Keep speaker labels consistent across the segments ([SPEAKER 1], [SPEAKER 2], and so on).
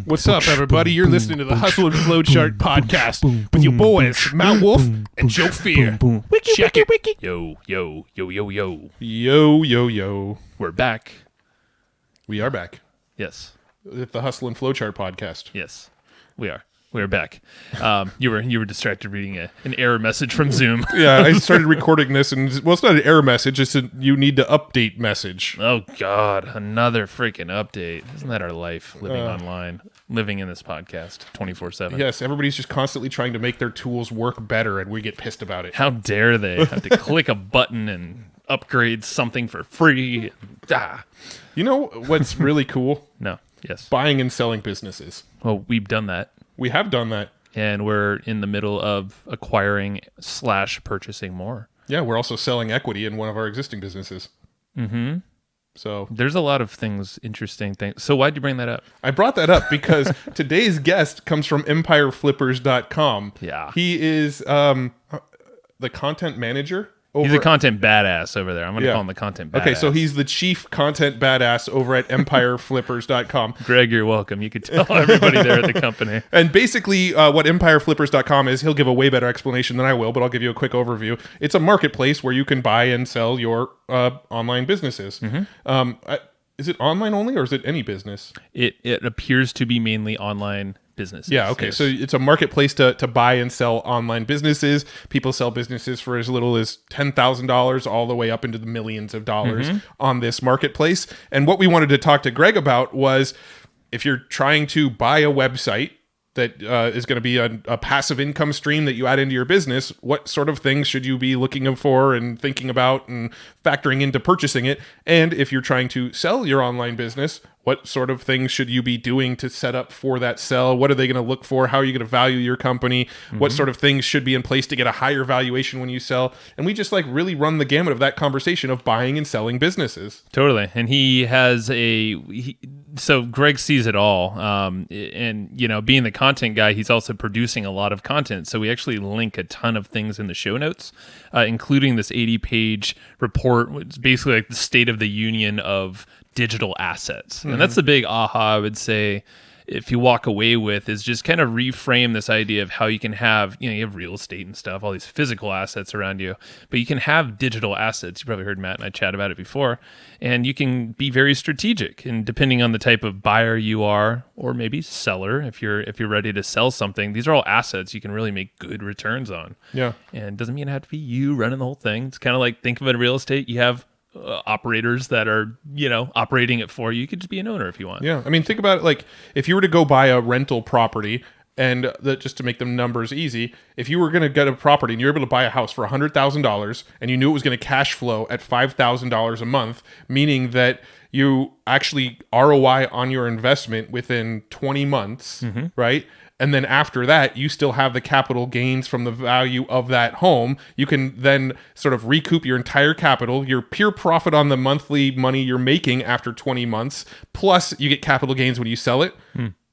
[SPEAKER 1] What's up, everybody? You're listening to the Hustle and Flowchart podcast with your boys, Matt Wolf and Joe Fear. Check it. Yo. Yo.
[SPEAKER 2] We're back.
[SPEAKER 1] We are back.
[SPEAKER 2] Yes.
[SPEAKER 1] With the Hustle and Flowchart podcast.
[SPEAKER 2] Yes, we are. We're back. You were distracted reading an error message from Zoom.
[SPEAKER 1] Yeah, I started recording this, and well, it's not an error message. It's a you need to update message.
[SPEAKER 2] Oh, God. Another freaking update. Isn't that our life, living online, living in this podcast 24/7?
[SPEAKER 1] Yes, everybody's just constantly trying to make their tools work better, and we get pissed about it.
[SPEAKER 2] How dare they have to click a button and upgrade something for free?
[SPEAKER 1] You know what's really cool?
[SPEAKER 2] No. Yes.
[SPEAKER 1] Buying and selling businesses.
[SPEAKER 2] Well, we've done that.
[SPEAKER 1] We have done that.
[SPEAKER 2] And we're in the middle of acquiring/purchasing more.
[SPEAKER 1] Yeah, we're also selling equity in one of our existing businesses.
[SPEAKER 2] Mm-hmm.
[SPEAKER 1] So
[SPEAKER 2] there's a lot of interesting things. So why'd you bring that up?
[SPEAKER 1] I brought that up because today's guest comes from EmpireFlippers.com.
[SPEAKER 2] Yeah.
[SPEAKER 1] He is the content manager.
[SPEAKER 2] He's a content badass over there. I'm going to call him the content badass.
[SPEAKER 1] Okay, so he's the chief content badass over at EmpireFlippers.com.
[SPEAKER 2] Greg, you're welcome. You could tell everybody there at the company.
[SPEAKER 1] And basically what EmpireFlippers.com is, he'll give a way better explanation than I will, but I'll give you a quick overview. It's a marketplace where you can buy and sell your online businesses. Mm-hmm. Is it online only, or is it any business?
[SPEAKER 2] It appears to be mainly online businesses.
[SPEAKER 1] Yeah, okay.
[SPEAKER 2] Yes.
[SPEAKER 1] So it's a marketplace to buy and sell online businesses. People sell businesses for as little as $10,000 all the way up into the millions of dollars on this marketplace. And what we wanted to talk to Greg about was, if you're trying to buy a website that is going to be a passive income stream that you add into your business, what sort of things should you be looking for and thinking about and factoring into purchasing it? And if you're trying to sell your online business, what sort of things should you be doing to set up for that sell? What are they going to look for? How are you going to value your company? What sort of things should be in place to get a higher valuation when you sell? And we just really run the gamut of that conversation of buying and selling businesses.
[SPEAKER 2] Totally. And he has so Greg sees it all. And, being the content guy, he's also producing a lot of content. So we actually link a ton of things in the show notes, including this 80-page report, which is basically like the state of the union of digital assets. And that's the big aha, I would say, if you walk away with, is just kind of reframe this idea of how you can have, you have real estate and stuff, all these physical assets around you, but you can have digital assets. You probably heard Matt and I chat about it before, and you can be very strategic. And depending on the type of buyer you are, or maybe seller, if you're ready to sell something, these are all assets you can really make good returns on. Yeah. And it doesn't mean it have to be you running the whole thing. It's kind of like, think of it in real estate. You have operators that are, operating it for you. You could just be an owner if you want.
[SPEAKER 1] Yeah. I mean, think about it if you were to go buy a rental property, and just to make the numbers easy, if you were going to get a property and you're able to buy a house for $100,000 and you knew it was going to cash flow at $5,000 a month, meaning that you actually ROI on your investment within 20 months, right? And then after that, you still have the capital gains from the value of that home. You can then sort of recoup your entire capital, your pure profit on the monthly money you're making after 20 months, plus you get capital gains when you sell it.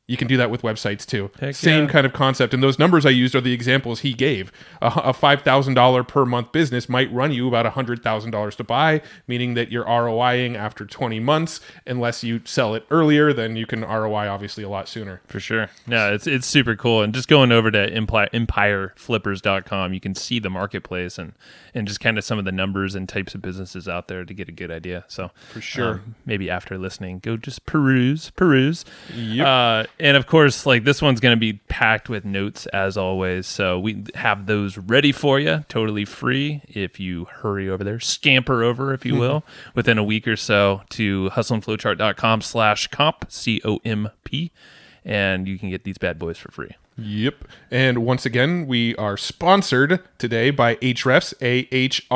[SPEAKER 1] You can do that with websites too. Same kind of concept. And those numbers I used are the examples he gave. A $5,000 per month business might run you about $100,000 to buy, meaning that you're ROIing after 20 months. Unless you sell it earlier, then you can ROI obviously a lot sooner.
[SPEAKER 2] For sure. Yeah, it's super cool. And just going over to EmpireFlippers.com, you can see the marketplace and just kind of some of the numbers and types of businesses out there to get a good idea. So
[SPEAKER 1] for sure,
[SPEAKER 2] maybe after listening, go just peruse.
[SPEAKER 1] Yep.
[SPEAKER 2] And of course, this one's going to be packed with notes as always. So we have those ready for you, totally free. If you hurry over there, scamper over, if you will, within a week or so to hustleandflowchart.com/comp, COMP, and you can get these bad boys for free.
[SPEAKER 1] Yep. And once again, we are sponsored today by Ahrefs, AHREFS.com.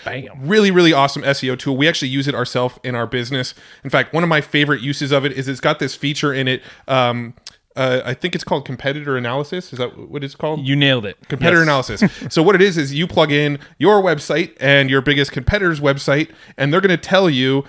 [SPEAKER 2] Bam.
[SPEAKER 1] Really, really awesome SEO tool. We actually use it ourselves in our business. In fact, one of my favorite uses of it is it's got this feature in it. I think it's called competitor analysis. Is that what it's called?
[SPEAKER 2] You nailed it.
[SPEAKER 1] Competitor analysis. So what it is you plug in your website and your biggest competitor's website, and they're going to tell you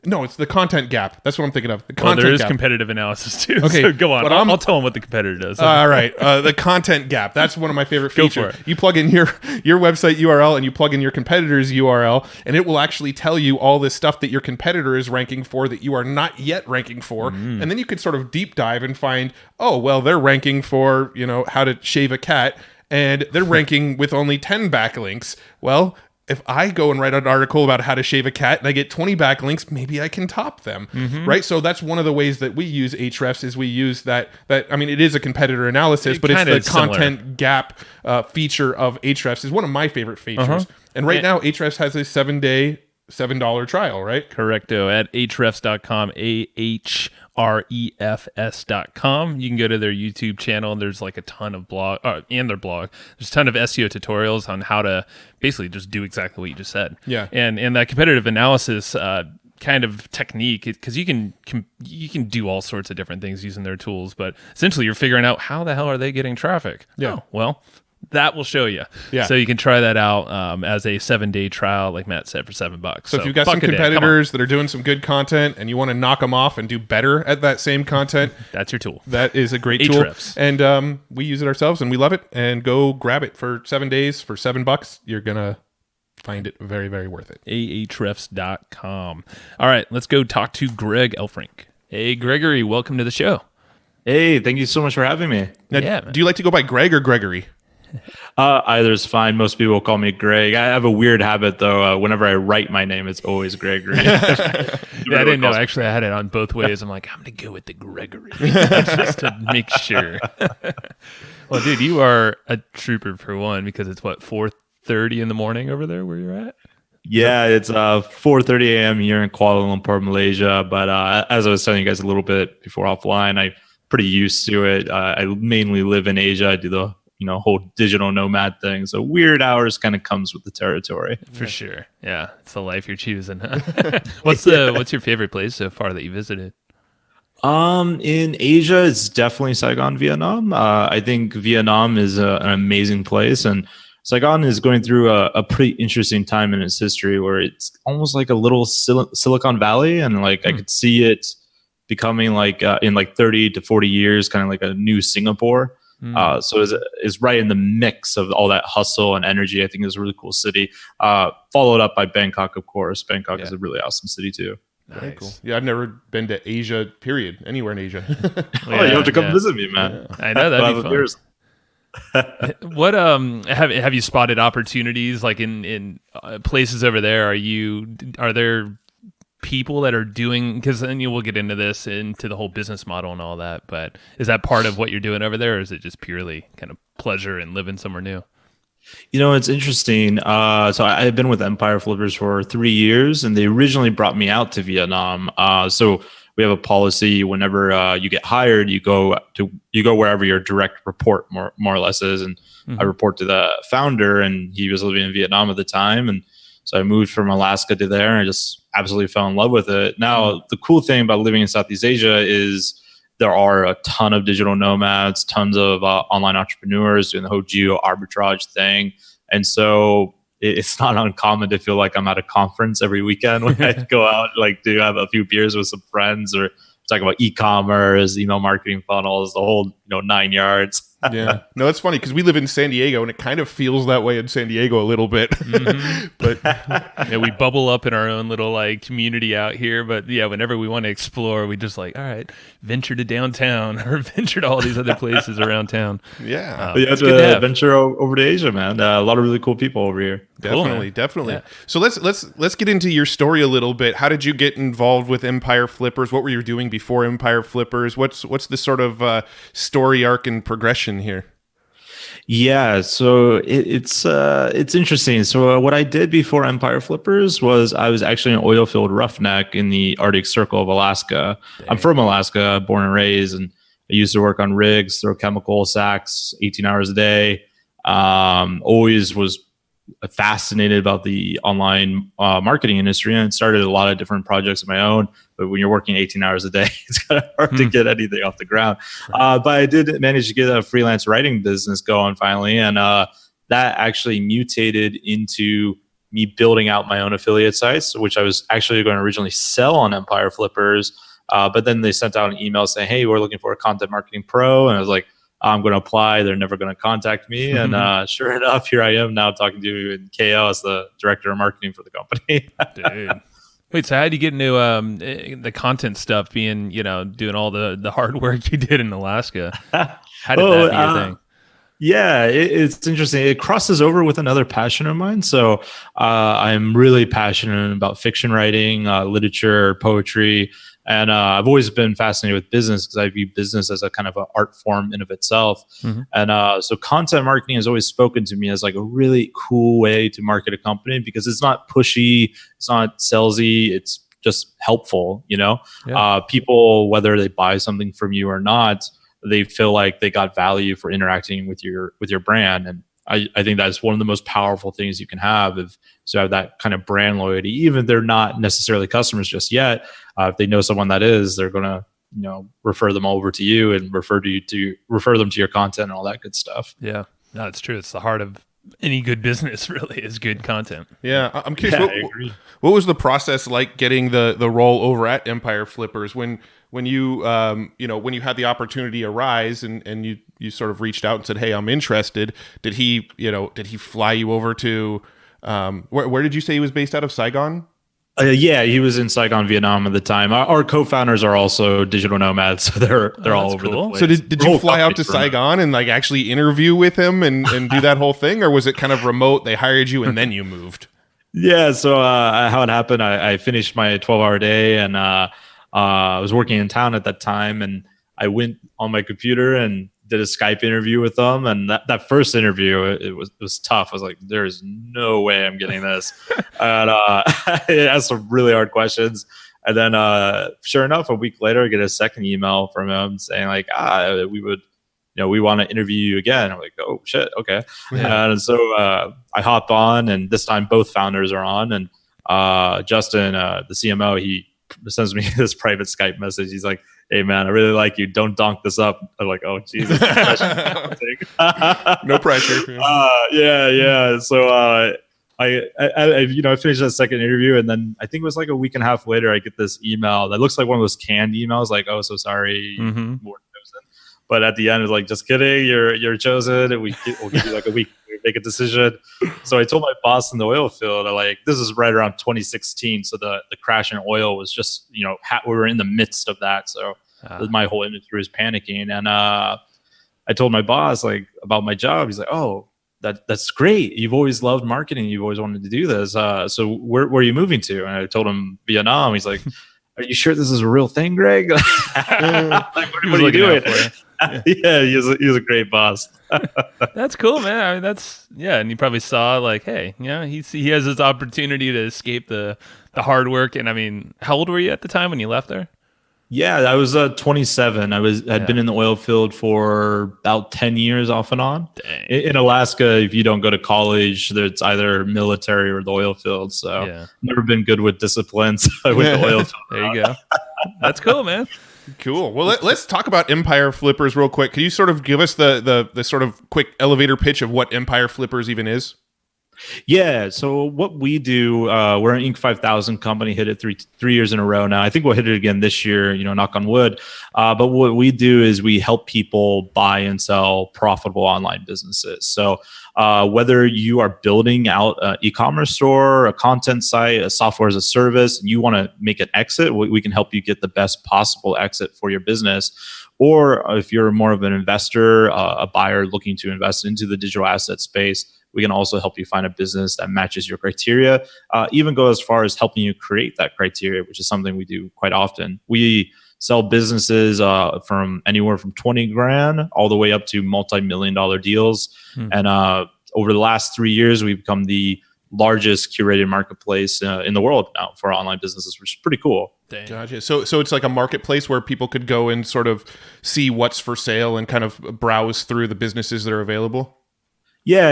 [SPEAKER 1] No, it's the content gap. That's what I'm thinking of. The
[SPEAKER 2] Well,
[SPEAKER 1] content
[SPEAKER 2] there is
[SPEAKER 1] gap.
[SPEAKER 2] competitive analysis too.
[SPEAKER 1] Okay,
[SPEAKER 2] So go on.
[SPEAKER 1] but
[SPEAKER 2] I'll tell them what the competitor does.
[SPEAKER 1] All right, the content gap. That's one of my favorite
[SPEAKER 2] Go
[SPEAKER 1] features.
[SPEAKER 2] for it.
[SPEAKER 1] You plug in your website URL and you plug in your competitor's URL, and it will actually tell you all this stuff that your competitor is ranking for that you are not yet ranking for, and then you could sort of deep dive and find, oh, well, they're ranking for how to shave a cat, and they're ranking with only 10 backlinks. Well, if I go and write an article about how to shave a cat and I get 20 backlinks, maybe I can top them, right? So that's one of the ways that we use Ahrefs is we use that. I mean, it is a competitor analysis, but it's the content gap feature of Ahrefs is one of my favorite features. And right now, Ahrefs has a 7-day, $7 trial, right?
[SPEAKER 2] Correcto. At ahrefs.com, ahrefs.com. You can go to their YouTube channel, and there's like a ton of and their blog. There's a ton of SEO tutorials on how to basically just do exactly what you just said.
[SPEAKER 1] Yeah.
[SPEAKER 2] And that competitive analysis kind of technique, because you can do all sorts of different things using their tools, but essentially you're figuring out how the hell are they getting traffic.
[SPEAKER 1] Yeah.
[SPEAKER 2] Oh, well, that will show you.
[SPEAKER 1] Yeah.
[SPEAKER 2] So you can try that out as a 7-day trial, like Matt said, for $7.
[SPEAKER 1] So if you've got some competitors that are doing some good content and you want to knock them off and do better at that same content,
[SPEAKER 2] that's your tool.
[SPEAKER 1] That is a great tool.
[SPEAKER 2] Ahrefs.
[SPEAKER 1] And we use it ourselves and we love it. And go grab it for 7 days for $7. You're going to find it very, very worth it.
[SPEAKER 2] ahrefs.com. All right, let's go talk to Greg Elfrink. Hey, Gregory, welcome to the show.
[SPEAKER 3] Hey, thank you so much for having me.
[SPEAKER 1] Now, do you like to go by Greg or Gregory?
[SPEAKER 3] Either is fine. Most people call me Greg. I have a weird habit, though. Whenever I write my name, it's always Gregory.
[SPEAKER 2] I didn't know. Actually, I had it on both ways. I'm like, I'm going to go with the Gregory just to make sure. Well, dude, you are a trooper for one, because it's, 4:30 in the morning over there where you're at?
[SPEAKER 3] Yeah, it's 4:30 a.m. here in Kuala Lumpur, Malaysia. But as I was telling you guys a little bit before offline, I'm pretty used to it. I mainly live in Asia. I do the whole digital nomad thing. So weird hours kind of comes with the territory.
[SPEAKER 2] For sure. Yeah. It's the life you're choosing. Huh? What's your favorite place so far that you visited?
[SPEAKER 3] In Asia, it's definitely Saigon, Vietnam. I think Vietnam is an amazing place, and Saigon is going through a pretty interesting time in its history where it's almost like a little Silicon Valley, and I could see it becoming in 30 to 40 years, kind of like a new Singapore. So it's right in the mix of all that hustle and energy. I think it's a really cool city. Followed up by Bangkok, of course. Bangkok is a really awesome city too.
[SPEAKER 1] Very cool. Yeah, I've never been to Asia, period. Anywhere in Asia.
[SPEAKER 3] You have to come visit me, man.
[SPEAKER 2] Yeah. I know, that'd be fun. What have you spotted opportunities like in places over there? Are there people that are doing, because then we'll get into the whole business model and all that, but is that part of what you're doing over there, or is it just purely kind of pleasure and living somewhere new?
[SPEAKER 3] It's interesting. So I've been with Empire Flippers for 3 years, and they originally brought me out to Vietnam. So we have a policy: whenever you get hired, you go wherever your direct report more or less is. And I report to the founder, and he was living in Vietnam at the time, and so I moved from Alaska to there, and I just absolutely fell in love with it. Now, the cool thing about living in Southeast Asia is there are a ton of digital nomads, tons of online entrepreneurs doing the whole geo arbitrage thing. And so it's not uncommon to feel like I'm at a conference every weekend when I go out, to have a few beers with some friends, or talk about e-commerce, email marketing funnels, the whole 9 yards.
[SPEAKER 1] Yeah, no, it's funny because we live in San Diego, and it kind of feels that way in San Diego a little bit. But
[SPEAKER 2] yeah, we bubble up in our own little community out here. But yeah, whenever we want to explore, we just all right, venture to downtown or venture to all these other places around town.
[SPEAKER 1] Yeah,
[SPEAKER 3] you have to venture over to Asia, man. A lot of really cool people over here.
[SPEAKER 1] Definitely, cool, definitely. Yeah. So let's get into your story a little bit. How did you get involved with Empire Flippers? What were you doing before Empire Flippers? What's the sort of story arc and progression here?
[SPEAKER 3] Yeah, so it's interesting. So what I did before Empire Flippers was I was actually an oil field roughneck in the Arctic Circle of Alaska. Dang. I'm from Alaska, born and raised, and I used to work on rigs, throw chemical sacks, 18 hours a day. Always was fascinated about the online marketing industry, and started a lot of different projects of my own. But when you're working 18 hours a day, it's kind of hard to get anything off the ground. But I did manage to get a freelance writing business going finally, and that actually mutated into me building out my own affiliate sites, which I was actually going to originally sell on Empire Flippers. But then they sent out an email saying, hey, we're looking for a content marketing pro. And I was like, I'm going to apply. They're never going to contact me. And sure enough, here I am now talking to you in KL as the director of marketing for the company.
[SPEAKER 2] Dude. Wait, so how did you get into the content stuff, being, doing all the hard work you did in Alaska? How did that be your thing?
[SPEAKER 3] Yeah, it's interesting. It crosses over with another passion of mine. So I'm really passionate about fiction writing, literature, poetry. And I've always been fascinated with business because I view business as a kind of an art form in of itself. And so content marketing has always spoken to me as like a really cool way to market a company because it's not pushy, it's not salesy, it's just helpful. Yeah. People, whether they buy something from you or not, they feel like they got value for interacting with your brand. And I think that's one of the most powerful things you can have if to have that kind of brand loyalty, even if they're not necessarily customers just yet. If they know someone that is, they're going to, refer them over to you and refer them to your content and all that good stuff.
[SPEAKER 2] Yeah, no, it's true. It's the heart of any good business, really, is good content.
[SPEAKER 1] Yeah, I'm curious. What was the process like getting the role over at Empire Flippers when you when you had the opportunity arise and you sort of reached out and said, hey, I'm interested? Did he fly you over to where did you say he was based out of? Saigon?
[SPEAKER 3] Yeah, he was in Saigon, Vietnam at the time. Our co-founders are also digital nomads, so they're all over the place.
[SPEAKER 1] So did you fly out to Saigon and like actually interview with him and do that whole thing, or was it kind of remote? They hired you and then you moved?
[SPEAKER 3] Yeah, so how it happened, I finished my 12-hour day and I was working in town at that time, and I went on my computer and did a Skype interview with them. And that first interview, it was tough. I was like, there's no way I'm getting this. And it asked some really hard questions. And then sure enough, a week later, I get a second email from him saying like, we want to interview you again. I'm like, oh shit, okay. Yeah. And so I hop on, and this time both founders are on. And Justin, the CMO, he sends me this private Skype message. He's like, hey man, I really like you. Don't donk this up. I'm like, oh Jesus.
[SPEAKER 1] No pressure.
[SPEAKER 3] Yeah. So I finished that second interview, and then I think it was like a week and a half later, I get this email that looks like one of those canned emails, like, oh, so sorry, you weren't chosen. But at the end, it was like, just kidding, you're chosen, and we'll give you like a week to make a decision. So I told my boss in the oil field, this is right around 2016, so the crash in oil was just, we were in the midst of that. So my whole industry was panicking, and I told my boss like about my job. He's like, oh, that's great. You've always loved marketing. You've always wanted to do this. So where are you moving to? And I told him Vietnam. He's like, are you sure this is a real thing, Greg? What are you doing? Yeah, he was a great boss.
[SPEAKER 2] That's cool, man. I mean, and you probably saw like, hey, he has this opportunity to escape the hard work. And I mean, how old were you at the time when you left there?
[SPEAKER 3] Yeah, I was 27. I'd been in the oil field for about 10 years off and on. Dang. In Alaska, if you don't go to college, it's either military or the oil field. So never been good with discipline. So I went to oil field.
[SPEAKER 2] There you go. That's cool, man.
[SPEAKER 1] Cool. Well, let's talk about Empire Flippers real quick. Can you sort of give us the sort of quick elevator pitch of what Empire Flippers even is?
[SPEAKER 3] Yeah. So what we do, we're an Inc. 5000 company, hit it three years in a row now. I think we'll hit it again this year, knock on wood. But what we do is we help people buy and sell profitable online businesses. So whether you are building out an e-commerce store, a content site, a software as a service, and you want to make an exit, we can help you get the best possible exit for your business. Or if you're more of an investor, a buyer looking to invest into the digital asset space, we can also help you find a business that matches your criteria, even go as far as helping you create that criteria, which is something we do quite often. We sell businesses from anywhere from 20 grand all the way up to multi-million-dollar deals. And over the last 3 years, we've become the largest curated marketplace in the world now for online businesses, which is pretty cool.
[SPEAKER 2] Dang.
[SPEAKER 1] Gotcha. So it's like a marketplace where people could go and sort of see what's for sale and kind of browse through the businesses that are available?
[SPEAKER 3] Yeah,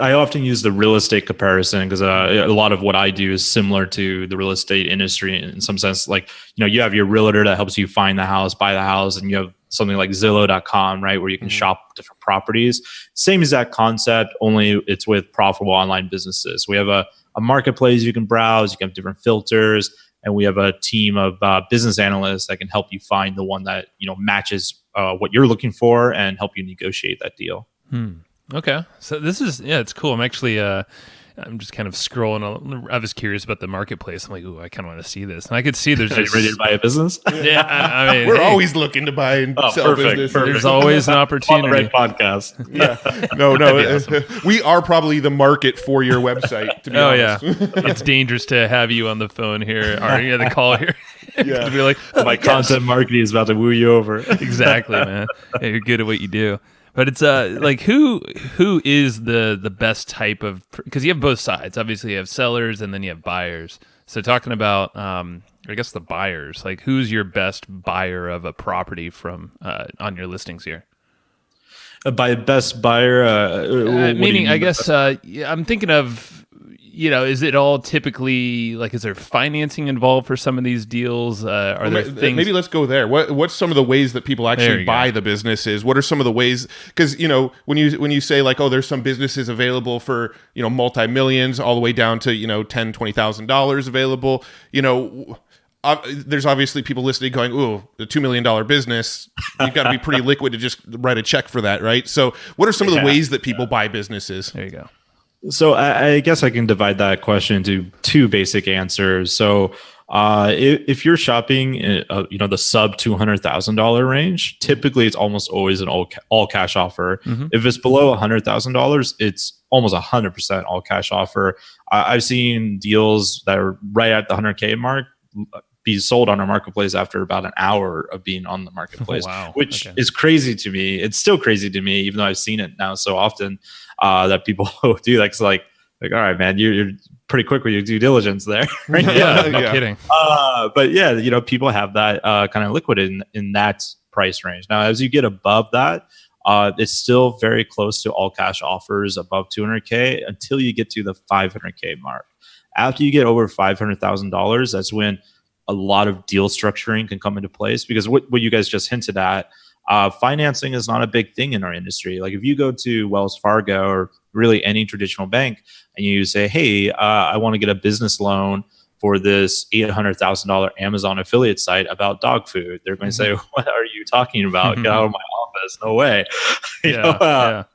[SPEAKER 3] I often use the real estate comparison because a lot of what I do is similar to the real estate industry in some sense. Like, you have your realtor that helps you find the house, buy the house, and you have something like Zillow.com, right, where you can shop different properties. Same exact concept, only it's with profitable online businesses. We have a marketplace you can browse, you can have different filters, and we have a team of business analysts that can help you find the one that matches what you're looking for and help you negotiate that deal.
[SPEAKER 2] Okay, so this is it's cool. I'm actually I'm just kind of scrolling. I was curious about the marketplace. I'm like, ooh, I kind of want to see this. And I could see there's
[SPEAKER 3] Are you ready to buy a business?
[SPEAKER 2] Yeah, I mean,
[SPEAKER 1] we're always looking to buy and sell businesses.
[SPEAKER 2] There's always an opportunity.
[SPEAKER 3] Podcast.
[SPEAKER 1] Yeah, no, awesome. We are probably the market for your website. To be honest.
[SPEAKER 2] It's dangerous to have you on the phone here or the call here. To be like,
[SPEAKER 3] my content marketing is about to woo you over.
[SPEAKER 2] Exactly, man. Yeah, you're good at what you do. But it's like who is the best type of, because you have both sides. Obviously you have sellers and then you have buyers. So talking about I guess the buyers, like who's your best buyer of a property from on your listings here?
[SPEAKER 3] By best buyer,
[SPEAKER 2] meaning I guess I'm thinking of, is it all typically like, is there financing involved for some of these deals? Are there things?
[SPEAKER 1] Maybe let's go there. What's some of the ways that people actually buy the businesses? What are some of the ways? Because when you say like, oh, there's some businesses available for multi-millions all the way down to $10,000-$20,000 available. There's obviously people listening going, ooh, the $2 million business, you've got to be pretty liquid to just write a check for that, right? So what are some of the ways that people buy businesses?
[SPEAKER 2] There you go.
[SPEAKER 3] So I guess I can divide that question into two basic answers. So if you're shopping, the sub $200,000 range, typically it's almost always an all cash offer. If it's below $100,000, it's almost 100% all cash offer. I've seen deals that are right at the 100K mark be sold on our marketplace after about an hour of being on the marketplace, which is crazy to me. It's still crazy to me, even though I've seen it now so often that people do that. It's like, all right, man, you're pretty quick with your due diligence there. Right?
[SPEAKER 2] No kidding.
[SPEAKER 3] But people have that kind of liquid in that price range. Now, as you get above that, it's still very close to all cash offers above 200K until you get to the 500K mark. After you get over $500,000, that's when a lot of deal structuring can come into place, because what you guys just hinted at, financing is not a big thing in our industry. Like if you go to Wells Fargo or really any traditional bank and you say, hey, I want to get a business loan for this $800,000 Amazon affiliate site about dog food, they're going to say, what are you talking about? Get out of my office. No way. But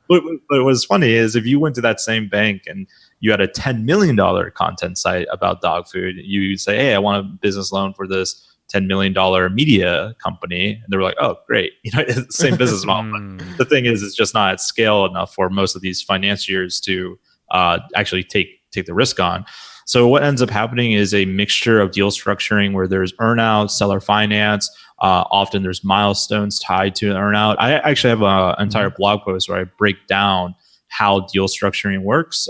[SPEAKER 3] what's funny is if you went to that same bank and you had a $10 million content site about dog food, you'd say, hey, I want a business loan for this $10 million media company. And they were like, oh, great. It's the same business model. But the thing is, it's just not at scale enough for most of these financiers to actually take the risk on. So what ends up happening is a mixture of deal structuring where there's earnout, seller finance. Often there's milestones tied to an earnout. I actually have an entire blog post where I break down how deal structuring works.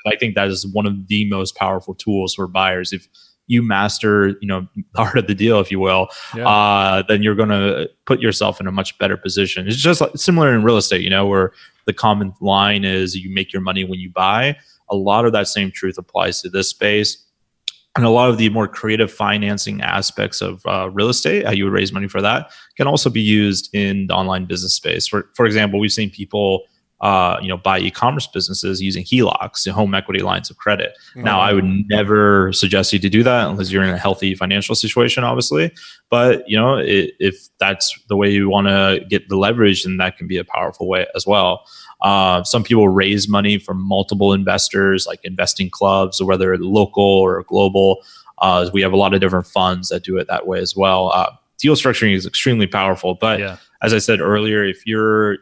[SPEAKER 3] I think that is one of the most powerful tools for buyers. If you master, the art of the deal, if you will, then you're going to put yourself in a much better position. It's just similar in real estate, where the common line is you make your money when you buy. A lot of that same truth applies to this space. And a lot of the more creative financing aspects of real estate, how you would raise money for that, can also be used in the online business space. For example, we've seen people buy e-commerce businesses using HELOCs, home equity lines of credit. Now, I would never suggest you to do that unless you're in a healthy financial situation, obviously. But, if that's the way you want to get the leverage, then that can be a powerful way as well. Some people raise money from multiple investors, like investing clubs, or whether local or global. We have a lot of different funds that do it that way as well. Deal structuring is extremely powerful, but as I said earlier, if your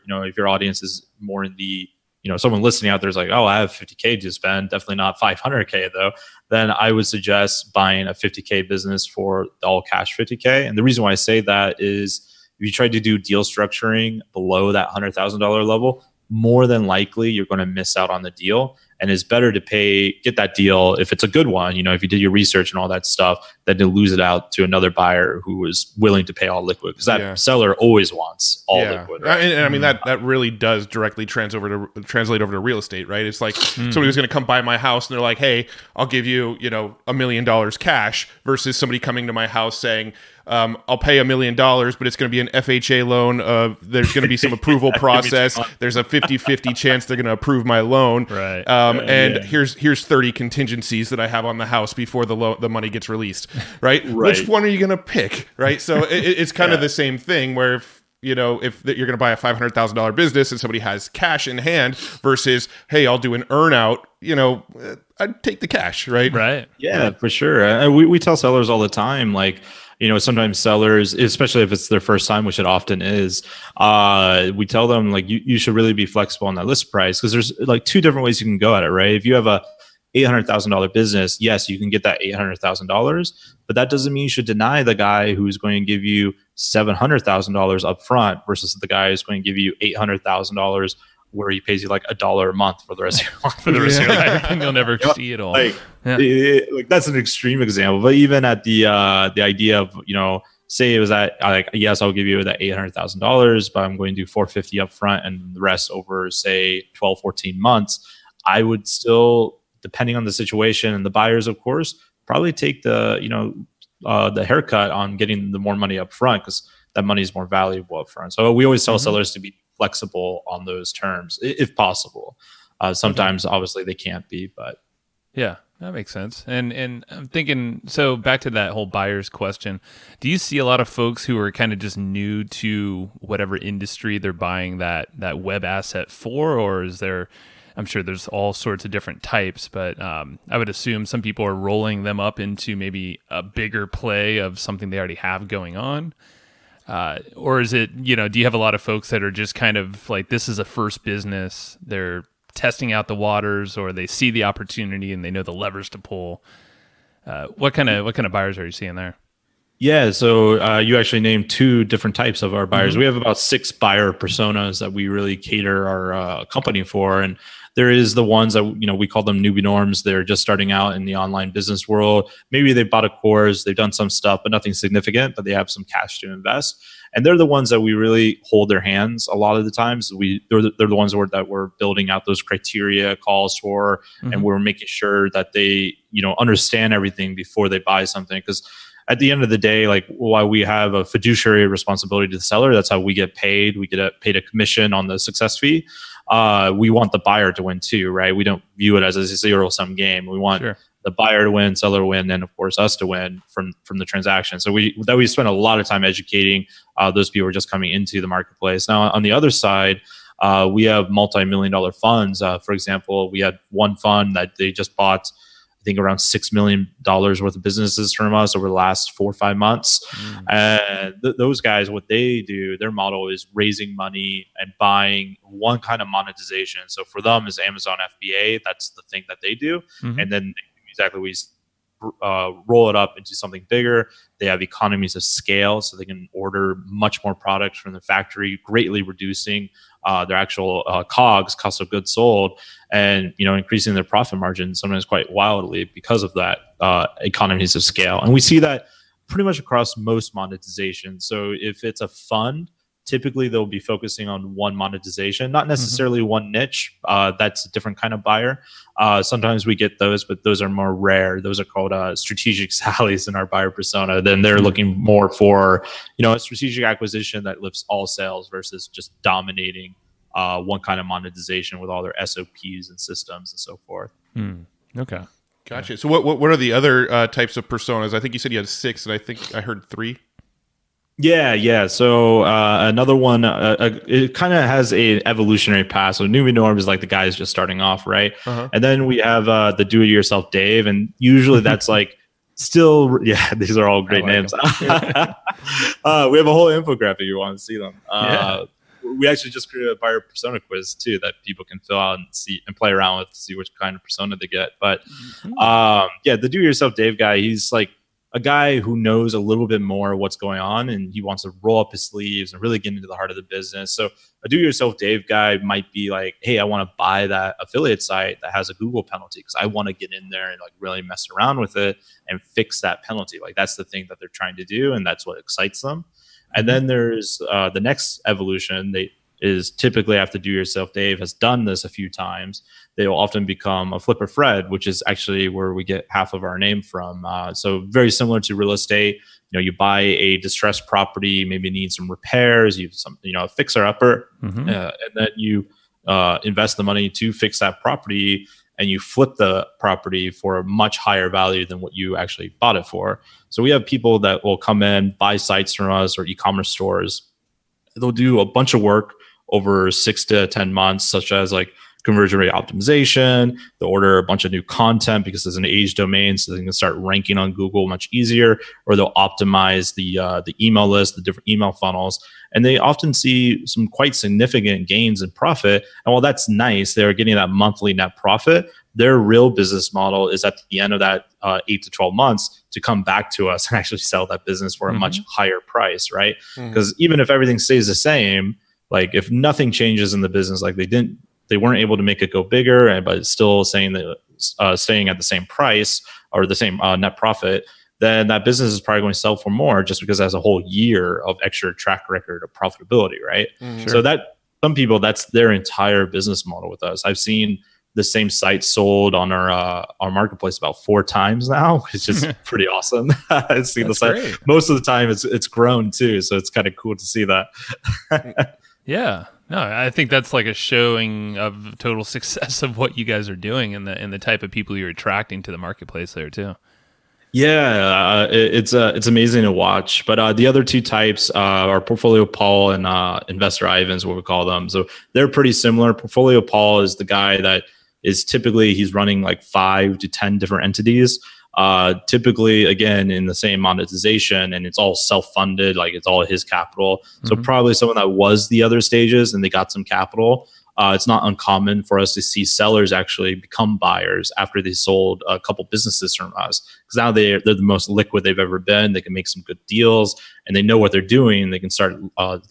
[SPEAKER 3] audience is more in the, someone listening out there is like, oh, I have 50K to spend, definitely not 500K though, then I would suggest buying a 50K business for the all cash 50K. And the reason why I say that is if you try to do deal structuring below that $100,000 level, more than likely you're going to miss out on the deal. And it's better to get that deal if it's a good one, if you did your research and all that stuff, than to lose it out to another buyer who was willing to pay all liquid, because that seller always wants all liquid. Right?
[SPEAKER 1] And I mean that really does directly translate over to real estate, right? It's like somebody who's going to come buy my house and they're like, "Hey, I'll give you, $1 million cash," versus somebody coming to my house saying, "I'll pay $1 million, but it's going to be an FHA loan. There's going to be some approval process. There's a 50-50 chance they're going to approve my loan.
[SPEAKER 2] Right.
[SPEAKER 1] Here's 30 contingencies that I have on the house before the money gets released." Right. Which one are you going to pick? Right. So it's kind of the same thing where if you're going to buy a $500,000 business and somebody has cash in hand versus, "Hey, I'll do an earnout," I'd take the cash. Right.
[SPEAKER 2] Right.
[SPEAKER 3] Yeah, for sure. We tell sellers all the time, like, sometimes sellers, especially if it's their first time, which it often is, we tell them, like, you should really be flexible on that list price, because there's like two different ways you can go at it, right? If you have a $800,000 business, yes, you can get that $800,000, but that doesn't mean you should deny the guy who's going to give you $700,000 up front versus the guy who's going to give you $800,000 where he pays you like $1 a month for the rest of your life.
[SPEAKER 2] For the rest of your life, and you'll never see it all.
[SPEAKER 3] Like, like that's an extreme example, but even at the idea of, say it was that, like, yes, I'll give you that $800,000, but I'm going to do $450 up front and the rest over, say, 12, 14 months. I would still, depending on the situation and the buyers, of course, probably take the haircut on getting the more money up front, because that money is more valuable up front. So we always tell sellers to be flexible on those terms if possible. Sometimes obviously they can't be, but
[SPEAKER 2] yeah, that makes sense. And I'm thinking, so back to that whole buyer's question, do you see a lot of folks who are kind of just new to whatever industry they're buying that web asset for, or is there, I'm sure there's all sorts of different types, but I would assume some people are rolling them up into maybe a bigger play of something they already have going on? Or is it, do you have a lot of folks that are just kind of like, this is a first business, they're testing out the waters, or they see the opportunity and they know the levers to pull? What kind of buyers are you seeing there?
[SPEAKER 3] Yeah, so you actually named two different types of our buyers. We have about 6 buyer personas that we really cater our company for, and there is the ones that we call them newbie norms. They're just starting out in the online business world. Maybe they bought a course, they've done some stuff, but nothing significant, but they have some cash to invest. And they're the ones that we really hold their hands a lot of the times. They're the ones that we're building out those criteria calls for, and we're making sure that they understand everything before they buy something, because at the end of the day, like, while we have a fiduciary responsibility to the seller, that's how we get paid. We get paid a commission on the success fee. We want the buyer to win too, right? We don't view it as a zero-sum game. We want the buyer to win, seller to win, and of course us to win from the transaction. So we spend a lot of time educating those people who are just coming into the marketplace. Now, on the other side, we have multi-million-dollar funds. For example, we had one fund that they just bought, I think, around $6 million worth of businesses from us over the last 4 or 5 months. And those guys, what they do, their model is raising money and buying one kind of monetization. So for them is Amazon FBA. That's the thing that they do. And then exactly we roll it up into something bigger. They have economies of scale, so they can order much more products from the factory, greatly reducing their actual COGS, cost of goods sold, and increasing their profit margin sometimes quite wildly because of that economies of scale. And we see that pretty much across most monetization. So if it's a fund, typically they'll be focusing on one monetization, not necessarily one niche. That's a different kind of buyer. Sometimes we get those, but those are more rare. Those are called strategic sallies in our buyer persona. Then they're looking more for a strategic acquisition that lifts all sales versus just dominating one kind of monetization with all their SOPs and systems and so forth.
[SPEAKER 2] Okay.
[SPEAKER 1] Gotcha. So what are the other types of personas? I think you said you had 6, and I think I heard 3.
[SPEAKER 3] Yeah. So another one, it kind of has a evolutionary path. So newbie norm is like the guys just starting off, right? And then we have the do-it-yourself Dave, and usually that's like still, these are all great names. We have a whole infographic if you want to see them. We actually just created a buyer persona quiz too that people can fill out and see and play around with to see which kind of persona they get. But the do-it-yourself Dave guy, he's like a guy who knows a little bit more what's going on, and he wants to roll up his sleeves and really get into the heart of the business. So a do-it-yourself Dave guy might be like, hey, I want to buy that affiliate site that has a Google penalty because I want to get in there and like really mess around with it and fix that penalty. Like that's the thing that they're trying to do, and that's what excites them. And then there's the next evolution. They is typically after do-yourself Dave has done this a few times, they will often become a flipper Fred, which is actually where we get half of our name from. So very similar to real estate. You buy a distressed property, maybe need some repairs, you have some, a fixer upper, and then you invest the money to fix that property, and you flip the property for a much higher value than what you actually bought it for. So we have people that will come in, buy sites from us or e-commerce stores. They'll do a bunch of work over 6 to 10 months, such as like conversion rate optimization. They'll order a bunch of new content because it's an age domain, so they can start ranking on Google much easier. Or they'll optimize the email list, the different email funnels, and they often see some quite significant gains in profit. And while that's nice, they're getting that monthly net profit. Their real business model is at the end of that 8 to 12 months to come back to us and actually sell that business for a much higher price, right? Because even if everything stays the same, like if nothing changes in the business, like they weren't able to make it go bigger, but it's still saying that staying at the same price or the same net profit, then that business is probably going to sell for more just because it has a whole year of extra track record of profitability, right? So that some people, that's their entire business model with us. I've seen the same site sold on our marketplace about 4 times now, which is pretty awesome. I've seen the site great. Most of the time it's grown too, so it's kind of cool to see that.
[SPEAKER 2] Yeah, no, I think that's like a showing of total success of what you guys are doing and the type of people you're attracting to the marketplace there too.
[SPEAKER 3] Yeah, it's amazing to watch. But the other 2 types are Portfolio Paul and Investor Ivan's, what we call them. So they're pretty similar. Portfolio Paul is the guy that is typically he's running like 5 to 10 different entities. Typically, again, in the same monetization, and it's all self-funded, like it's all his capital. So probably someone that was the other stages and they got some capital. It's not uncommon for us to see sellers actually become buyers after they sold a couple businesses from us, because now they're the most liquid they've ever been. They can make some good deals and they know what they're doing. They can start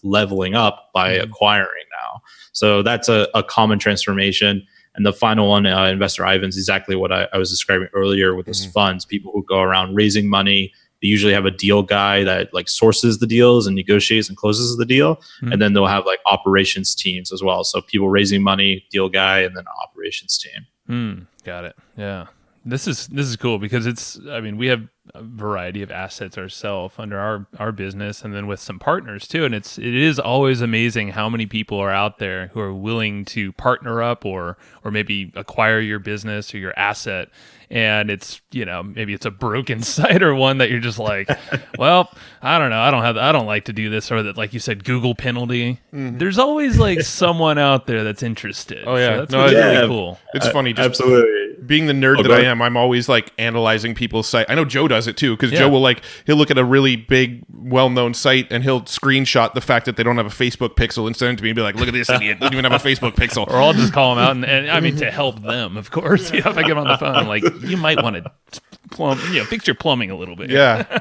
[SPEAKER 3] leveling up by acquiring now. So that's a common transformation. And the final one, Investor Ivan's, exactly what I was describing earlier with those funds. People who go around raising money. They usually have a deal guy that like sources the deals and negotiates and closes the deal. And then they'll have like operations teams as well. So people raising money, deal guy, and then operations team.
[SPEAKER 2] Got it. Yeah. This is cool because we have a variety of assets ourselves under our business, and then with some partners too. And it is always amazing how many people are out there who are willing to partner up or maybe acquire your business or your asset. And it's, maybe it's a broken site or one that you're just like, well, I don't know. I don't like to do this, or that, like you said, Google penalty. There's always like someone out there that's interested.
[SPEAKER 1] Oh yeah.
[SPEAKER 2] So that's really cool.
[SPEAKER 1] It's funny. Just
[SPEAKER 3] absolutely.
[SPEAKER 1] Being the nerd that I am, I'm always like analyzing people's site. I know Joe does it too, because Joe will he'll look at a really big, well-known site and he'll screenshot the fact that they don't have a Facebook pixel and send it to me and be like, look at this idiot, doesn't even have a Facebook pixel.
[SPEAKER 2] Or I'll just call them out and I mean, to help them, of course. If I get on the phone, I'm like, you might want to fix your plumbing a little bit.
[SPEAKER 1] Yeah.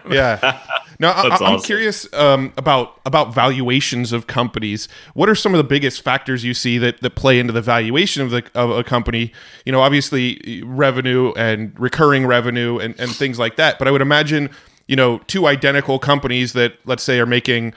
[SPEAKER 1] Now, I'm
[SPEAKER 3] awesome.
[SPEAKER 1] curious about valuations of companies. What are some of the biggest factors you see that play into the valuation of a company? Obviously revenue and recurring revenue and things like that. But I would imagine, 2 identical companies that, let's say, are making,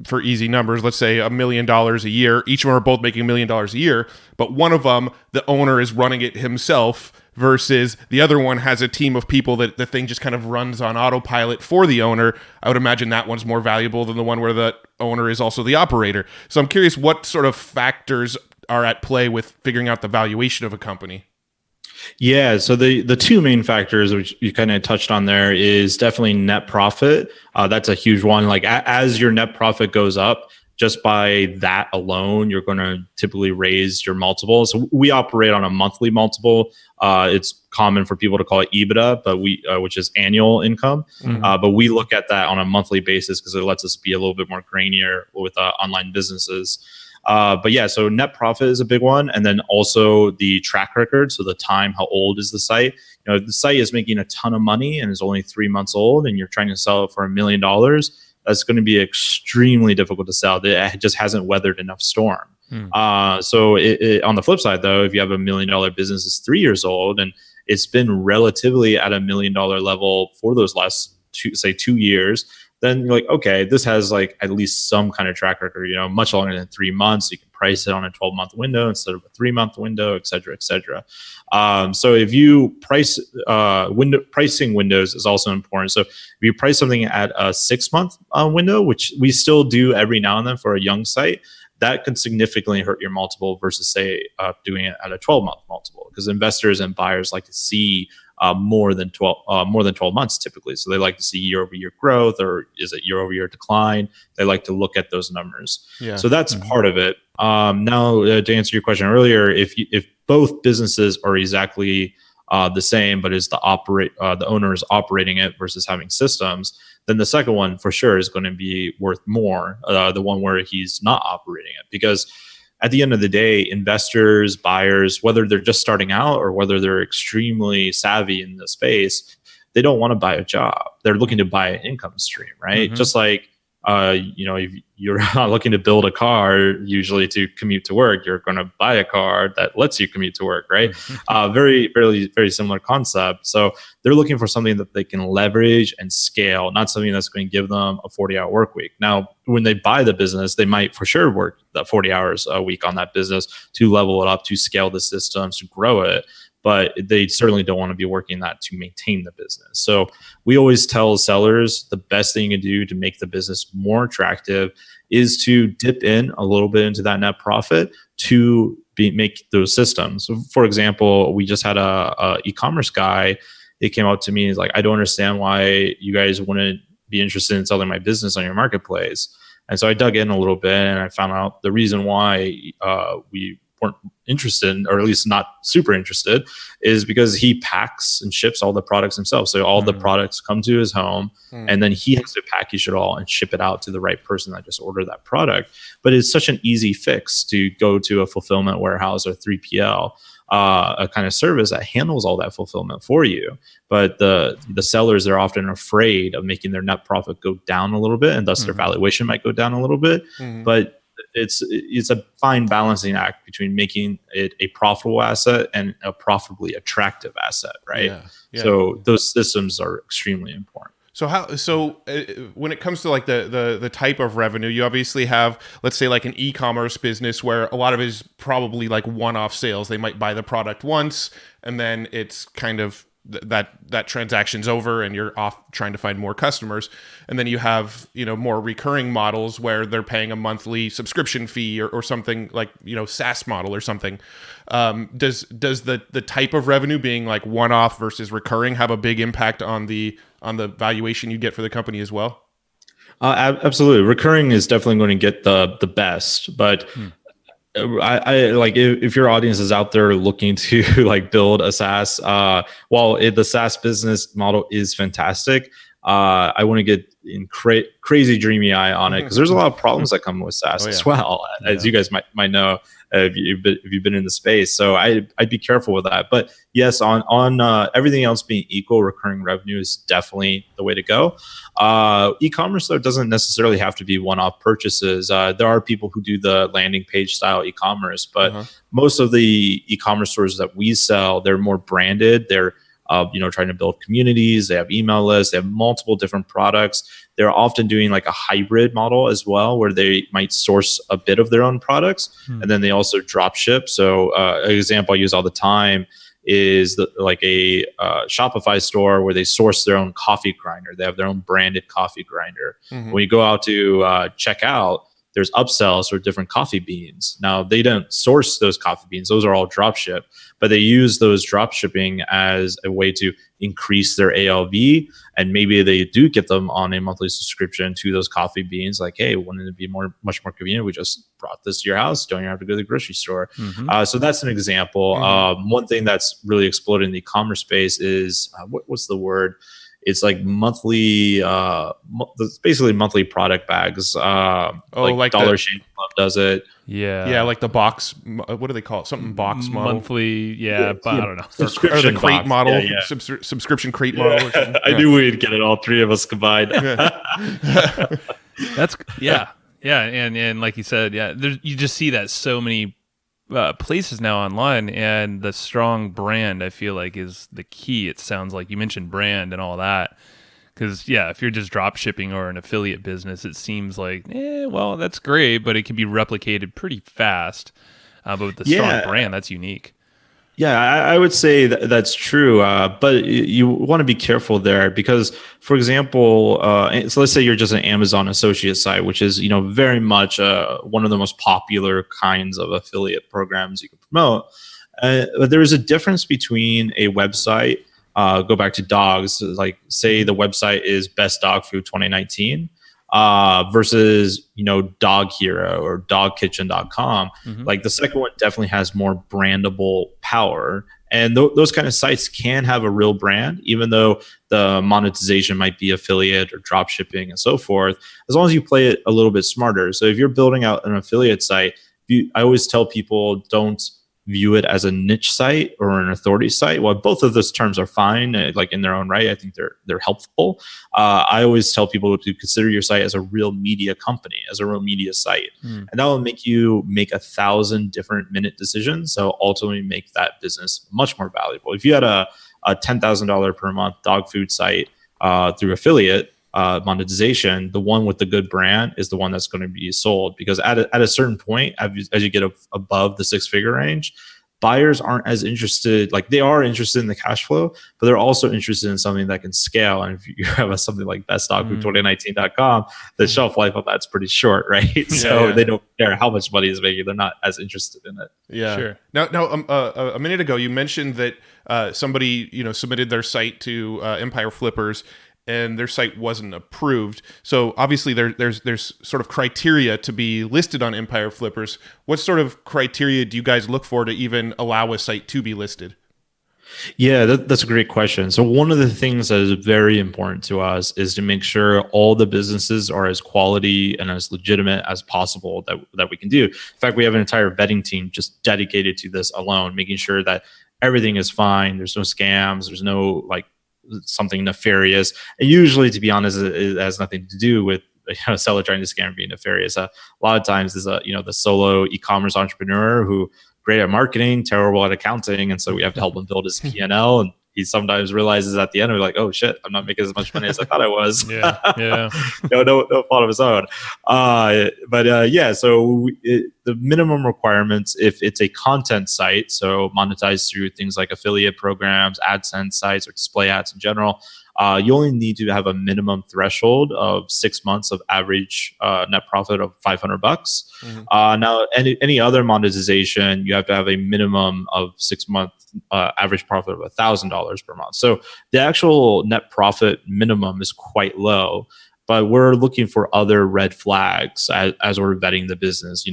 [SPEAKER 1] for easy numbers, let's say $1 million a year. Each of them are both making $1 million a year. But one of them, the owner is running it himself, versus the other one has a team of people that the thing just kind of runs on autopilot for the owner. I would imagine that one's more valuable than the one where the owner is also the operator. So I'm curious what sort of factors are at play with figuring out the valuation of a company.
[SPEAKER 3] Yeah, so the 2 main factors, which you kind of touched on there, is definitely net profit. That's a huge one. Like as your net profit goes up, just by that alone, you're going to typically raise your multiple. So we operate on a monthly multiple. It's common for people to call it EBITDA, but which is annual income. But we look at that on a monthly basis because it lets us be a little bit more grainier with online businesses. But yeah, so net profit is a big one. And then also the track record. So the time, how old is the site? the site is making a ton of money and is only 3 months old, and you're trying to sell it for $1 million, that's going to be extremely difficult to sell. It just hasn't weathered enough storm. So on the flip side, though, if you have $1 million business that's 3 years old and it's been relatively at $1 million level for those last 2 years, then you're like, okay, this has like at least some kind of track record, much longer than 3 months. You can price it on a 12-month window instead of a 3-month window, et cetera, et cetera. So if you pricing windows is also important. So if you price something at a 6-month window, which we still do every now and then for a young site, that could significantly hurt your multiple versus say doing it at a 12-month multiple, because investors and buyers like to see more than 12 months typically. So they like to see year-over-year growth, or is it year-over-year decline? They like to look at those numbers. Yeah. So that's part of it. Now, to answer your question earlier, if both businesses are exactly the same, but is the owner is operating it versus having systems, then the second one for sure is going to be worth more. The one where he's not operating it, because at the end of the day, investors, buyers, whether they're just starting out or whether they're extremely savvy in the space, they don't want to buy a job. They're looking to buy an income stream, right? Mm-hmm. Just like, if you're not looking to build a car usually to commute to work, you're going to buy a car that lets you commute to work, right? Very, very, very similar concept. So they're looking for something that they can leverage and scale, not something that's going to give them a 40-hour work week. Now, when they buy the business, they might for sure work the 40 hours a week on that business to level it up, to scale the systems, to grow it. But they certainly don't want to be working that to maintain the business. So we always tell sellers the best thing you can do to make the business more attractive is to dip in a little bit into that net profit to make those systems. So for example, we just had a e-commerce guy. He came out to me and he's like, I don't understand why you guys wouldn't be interested in selling my business on your marketplace. And so I dug in a little bit and I found out the reason why we weren't interested, or at least not super interested, is because he packs and ships all the products himself. So all the products come to his home and then he has to package it all and ship it out to the right person that just ordered that product. But it's such an easy fix to go to a fulfillment warehouse or 3PL, a kind of service that handles all that fulfillment for you. But the sellers are often afraid of making their net profit go down a little bit, and thus their valuation might go down a little bit. But it's a fine balancing act between making it a profitable asset and a profitably attractive asset, right? Yeah. So those systems are extremely important.
[SPEAKER 1] So when it comes to like the type of revenue, you obviously have, let's say, like an e-commerce business where a lot of it is probably like one-off sales. They might buy the product once and then it's kind of that transaction's over and you're off trying to find more customers. And then you have, more recurring models where they're paying a monthly subscription fee or something like, SaaS model or something. Does the type of revenue being like one-off versus recurring have a big impact on the valuation you get for the company as well?
[SPEAKER 3] Absolutely. Recurring is definitely going to get the best, but I like if your audience is out there looking to like build a SaaS, while the SaaS business model is fantastic, I want to get in crazy dreamy eye on it because there's a lot of problems that come with SaaS as well, as you guys might know if you've been in the space. So I'd be careful with that. But yes, on everything else being equal, recurring revenue is definitely the way to go. E-commerce though doesn't necessarily have to be one-off purchases. There are people who do the landing page style e-commerce, but most of the e-commerce stores that we sell, they're more branded. They're trying to build communities. They have email lists. They have multiple different products. They're often doing like a hybrid model as well, where they might source a bit of their own products and then they also drop ship. So an example I use all the time is like a Shopify store where they source their own coffee grinder. They have their own branded coffee grinder. When you go out to check out, there's upsells for different coffee beans. Now, they don't source those coffee beans. Those are all drop ship, but they use those drop shipping as a way to increase their ALV. And maybe they do get them on a monthly subscription to those coffee beans. Like, hey, wouldn't it be much more convenient? We just brought this to your house. Don't you have to go to the grocery store? So that's an example. One thing that's really exploded in the e-commerce space is, what's the word? It's like monthly, it's basically monthly product bags. Like Dollar Shave Club does it.
[SPEAKER 1] Yeah, like the box. What do they call it? Something box model.
[SPEAKER 2] Monthly, but I don't know.
[SPEAKER 1] Or the crate
[SPEAKER 3] box.
[SPEAKER 1] model,
[SPEAKER 3] Yeah.
[SPEAKER 1] subscription crate model. Or something.
[SPEAKER 3] I knew we'd get it, all three of us combined.
[SPEAKER 2] That's and like you said, you just see that so many places now online, and the strong brand I feel like is the key. It sounds like you mentioned brand and all that, because if you're just drop shipping or an affiliate business, it seems like well, that's great, but it can be replicated pretty fast. But with the strong brand, that's unique.
[SPEAKER 3] Yeah, I would say that's true, but you want to be careful there because, for example, so let's say you're just an Amazon associate site, which is very much one of the most popular kinds of affiliate programs you can promote. But there is a difference between a website. Go back to dogs, like say the website is Best Dog Food 2019. Versus Dog Hero or dogkitchen.com. Like the second one definitely has more brandable power, and those kind of sites can have a real brand, even though the monetization might be affiliate or drop shipping and so forth, as long as you play it a little bit smarter. So if you're building out an affiliate site, I always tell people, don't view it as a niche site or an authority site. Well, both of those terms are fine, like in their own right. I think they're helpful. I always tell people to consider your site as a real media company, as a real media site, and that will make you make 1,000 different minute decisions. So ultimately, make that business much more valuable. If you had a $10,000 per month dog food site through affiliate monetization, the one with the good brand is the one that's going to be sold, because at a certain point, as you get above the 6-figure range, buyers aren't as interested. Like, they are interested in the cash flow, but they're also interested in something that can scale. And if you have something like bestdogfood2019.com, the shelf life of that's pretty short, right? So they don't care how much money is making. They're not as interested in it.
[SPEAKER 1] Yeah, sure. Now, a minute ago, you mentioned that somebody submitted their site to Empire Flippers, and their site wasn't approved. So obviously there's sort of criteria to be listed on Empire Flippers. What sort of criteria do you guys look for to even allow a site to be listed?
[SPEAKER 3] Yeah, that's a great question. So one of the things that is very important to us is to make sure all the businesses are as quality and as legitimate as possible that we can do. In fact, we have an entire vetting team just dedicated to this alone, making sure that everything is fine. There's no scams. There's no something nefarious. And usually, to be honest, it has nothing to do with a seller trying to scam or being nefarious. A lot of times is the solo e-commerce entrepreneur who great at marketing, terrible at accounting, and so we have to help him build his P&L. And he sometimes realizes at the end, we're like, oh shit, I'm not making as much money as I thought I was.
[SPEAKER 2] Yeah.
[SPEAKER 3] No fault of his own. So the minimum requirements, if it's a content site, so monetized through things like affiliate programs, AdSense sites, or display ads in general, you only need to have a minimum threshold of 6 months of average net profit of $500. Now, any other monetization, you have to have a minimum of 6 month average profit of $1,000 per month. So the actual net profit minimum is quite low, but we're looking for other red flags as we're vetting the business.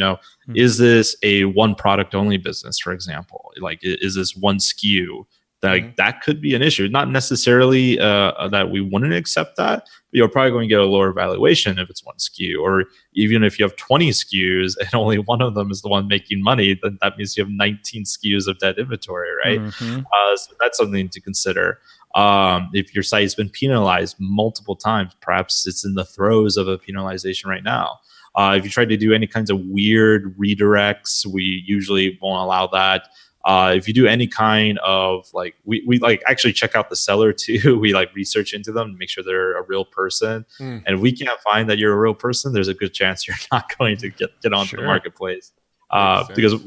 [SPEAKER 3] Is this a one product only business, for example? Like, is this one SKU? That could be an issue. Not necessarily that we wouldn't accept that, but you're probably going to get a lower valuation if it's one SKU. Or even if you have 20 SKUs and only one of them is the one making money, then that means you have 19 SKUs of dead inventory, right? So that's something to consider. If your site's been penalized multiple times, perhaps it's in the throes of a penalization right now. If you try to do any kinds of weird redirects, we usually won't allow that. If you do any kind of we actually check out the seller too. We research into them to make sure they're a real person. And if we can't find that you're a real person, there's a good chance you're not going to get onto the marketplace. Because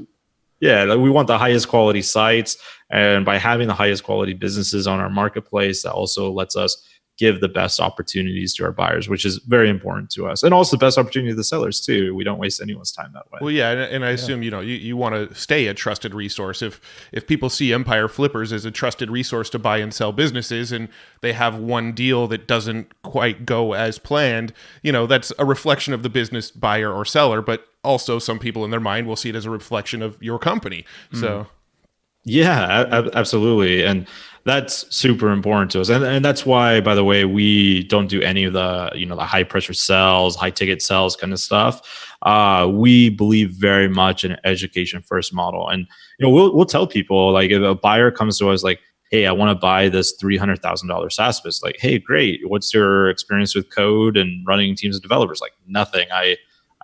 [SPEAKER 3] we want the highest quality sites, and by having the highest quality businesses on our marketplace, that also lets us give the best opportunities to our buyers, which is very important to us, and also the best opportunity to the sellers too. We don't waste anyone's time that way.
[SPEAKER 1] Well, yeah, and I assume you want to stay a trusted resource. If people see Empire Flippers as a trusted resource to buy and sell businesses, and they have one deal that doesn't quite go as planned, that's a reflection of the business buyer or seller. But also, some people in their mind will see it as a reflection of your company. So.
[SPEAKER 3] Yeah, absolutely. And That's super important to us. And that's why, by the way, we don't do any of the, the high pressure sales, high ticket sales kind of stuff. We believe very much in an education first model. And, we'll tell people, like, if a buyer comes to us like, hey, I want to buy this $300,000 SaaS business. Like, hey, great. What's your experience with code and running teams of developers? Like, nothing.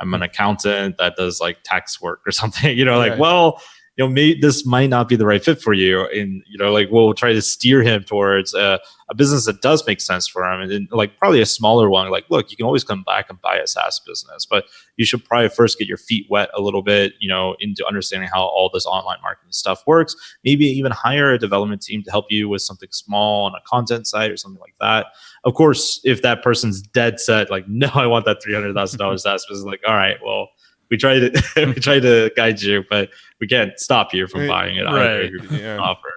[SPEAKER 3] I'm an accountant that does like tax work or something, like, well, maybe this might not be the right fit for you. And, like, we'll try to steer him towards a business that does make sense for him. And then, like, probably a smaller one, like, look, you can always come back and buy a SaaS business, but you should probably first get your feet wet a little bit, into understanding how all this online marketing stuff works. Maybe even hire a development team to help you with something small on a content site or something like that. Of course, if that person's dead set, like, no, I want that $300,000 SaaS business, like, all right, well, we try to guide you, but we can't stop you from buying it either.
[SPEAKER 2] Yeah.
[SPEAKER 3] Offer.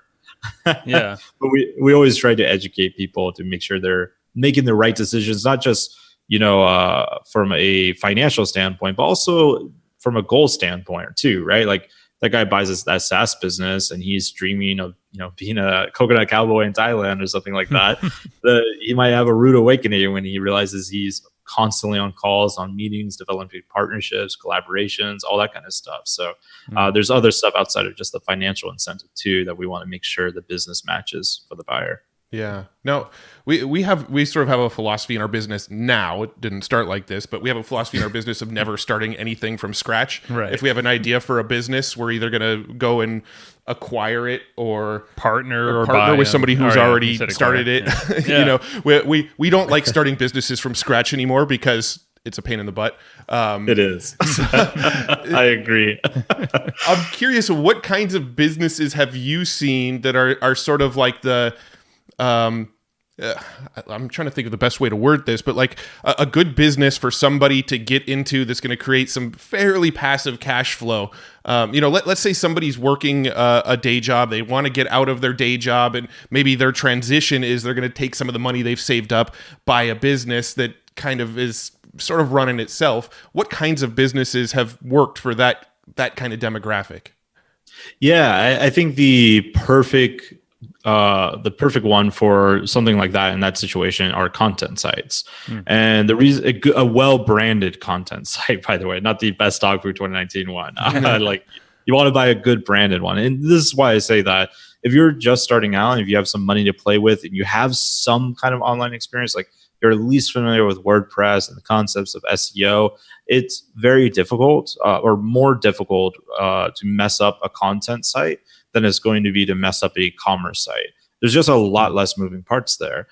[SPEAKER 2] Yeah.
[SPEAKER 3] But we always try to educate people to make sure they're making the right decisions, not just, from a financial standpoint, but also from a goal standpoint too, right? Like, that guy buys that SaaS business and he's dreaming of, being a coconut cowboy in Thailand or something like that. He might have a rude awakening when he realizes he's constantly on calls, on meetings, developing partnerships, collaborations, all that kind of stuff. So there's other stuff outside of just the financial incentive too, that we want to make sure the business matches for the buyer.
[SPEAKER 1] Yeah. No, we sort of have a philosophy in our business now. It didn't start like this, but we have a philosophy in our business of never starting anything from scratch.
[SPEAKER 2] Right.
[SPEAKER 1] If we have an idea for a business, we're either going to go and acquire it or
[SPEAKER 2] partner
[SPEAKER 1] with somebody who's already started it.
[SPEAKER 2] Yeah.
[SPEAKER 1] We don't like starting businesses from scratch anymore because it's a pain in the butt.
[SPEAKER 3] It is. I agree.
[SPEAKER 1] I'm curious, what kinds of businesses have you seen that are sort of like the I'm trying to think of the best way to word this, but like a good business for somebody to get into that's going to create some fairly passive cash flow. Let's say somebody's working a day job. They want to get out of their day job, and maybe their transition is they're going to take some of the money they've saved up, buy a business that kind of is sort of running itself. What kinds of businesses have worked for that kind of demographic?
[SPEAKER 3] Yeah, I think the perfect one for something like that in that situation are content sites. And the reason a well-branded content site, by the way, not the best dog food 2019 one. Like, you want to buy a good branded one. And this is why I say that if you're just starting out and if you have some money to play with and you have some kind of online experience, like you're at least familiar with WordPress and the concepts of SEO, it's very difficult or more difficult to mess up a content site than it's going to be to mess up a commerce site. There's just a lot less moving parts there.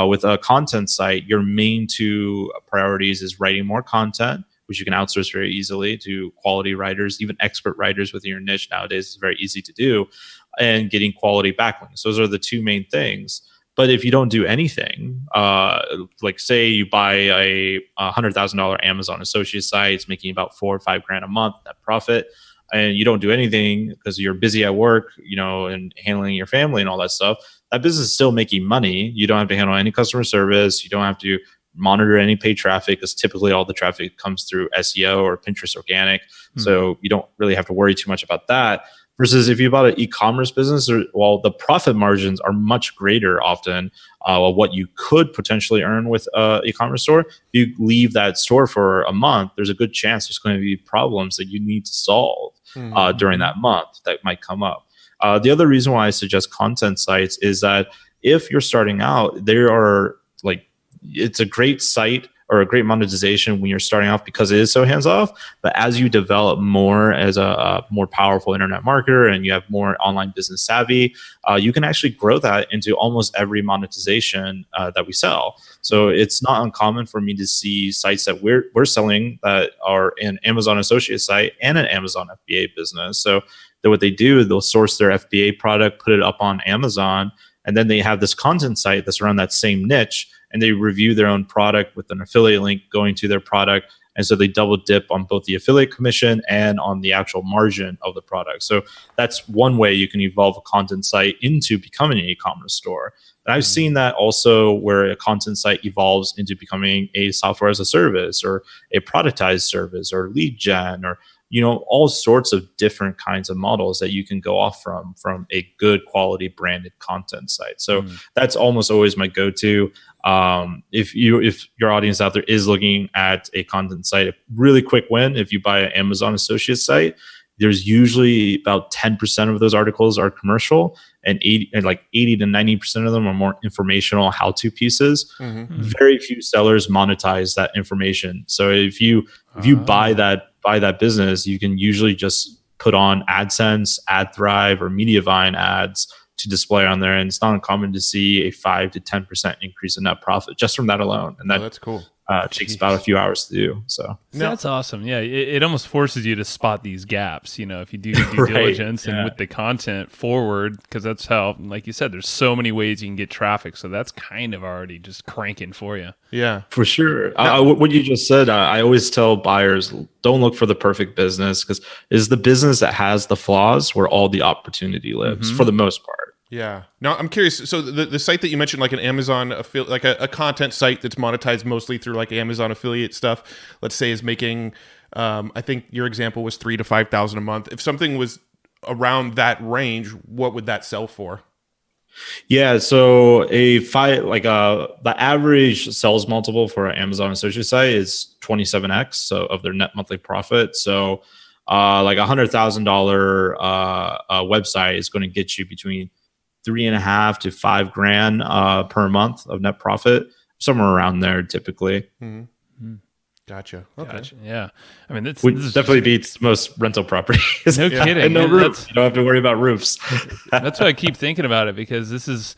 [SPEAKER 3] With a content site, your main two priorities is writing more content, which you can outsource very easily to quality writers, even expert writers within your niche nowadays is very easy to do, and getting quality backlinks. Those are the two main things. But if you don't do anything, like say you buy a $100,000 Amazon associate site, it's making about $4 or $5 a month net profit, and you don't do anything because you're busy at work, and handling your family and all that stuff, that business is still making money. You don't have to handle any customer service. You don't have to monitor any paid traffic because typically all the traffic comes through SEO or Pinterest organic. So you don't really have to worry too much about that. Versus if you bought an e-commerce business, the profit margins are much greater often of what you could potentially earn with an e-commerce store. If you leave that store for a month, there's a good chance there's going to be problems that you need to solve during that month that might come up. The other reason why I suggest content sites is that if you're starting out, it's a great site or a great monetization when you're starting off because it is so hands-off. But as you develop more as a more powerful internet marketer and you have more online business savvy, you can actually grow that into almost every monetization that we sell. So it's not uncommon for me to see sites that we're selling that are an Amazon associate site and an Amazon FBA business. So what they do, they'll source their FBA product, put it up on Amazon, and then they have this content site that's around that same niche, and they review their own product with an affiliate link going to their product. And so they double dip on both the affiliate commission and on the actual margin of the product. So that's one way you can evolve a content site into becoming an e-commerce store. And I've seen that also where a content site evolves into becoming a software as a service or a productized service or lead gen or all sorts of different kinds of models that you can go off from a good quality branded content site. So that's almost always my go-to. If your audience out there is looking at a content site, a really quick win, if you buy an Amazon associate site, there's usually about 10% of those articles are commercial, and 80 to 90% of them are more informational how-to pieces. Very few sellers monetize that information. So if you buy that business, you can usually just put on AdSense, AdThrive, or Mediavine ads to display on there, and it's not uncommon to see a 5 to 10% increase in net profit just from that alone. And
[SPEAKER 1] that's cool.
[SPEAKER 3] Takes about a few hours to do. So
[SPEAKER 2] that's awesome. Yeah, it almost forces you to spot these gaps. If you do your due diligence and with the content forward, because that's how, like you said, there's so many ways you can get traffic. So that's kind of already just cranking for you.
[SPEAKER 1] Yeah,
[SPEAKER 3] for sure. What you just said, I always tell buyers, don't look for the perfect business, because it's the business that has the flaws where all the opportunity lives for the most part.
[SPEAKER 1] Yeah. Now I'm curious. So the site that you mentioned, like an Amazon like a content site that's monetized mostly through like Amazon affiliate stuff, let's say is making, I think your example was $3,000 to $5,000 a month. If something was around that range, what would that sell for?
[SPEAKER 3] Yeah. So the average sales multiple for an Amazon associate site is 27x. So of their net monthly profit. So like $100,000 website is going to get you between $3.5 to $5,000 per month of net profit, somewhere around there typically.
[SPEAKER 1] Gotcha. Okay.
[SPEAKER 2] Gotcha. Yeah. I mean, this
[SPEAKER 3] definitely beats most rental properties.
[SPEAKER 2] No kidding.
[SPEAKER 3] And no roofs. You don't have to worry about roofs.
[SPEAKER 2] That's why I keep thinking about it, because this was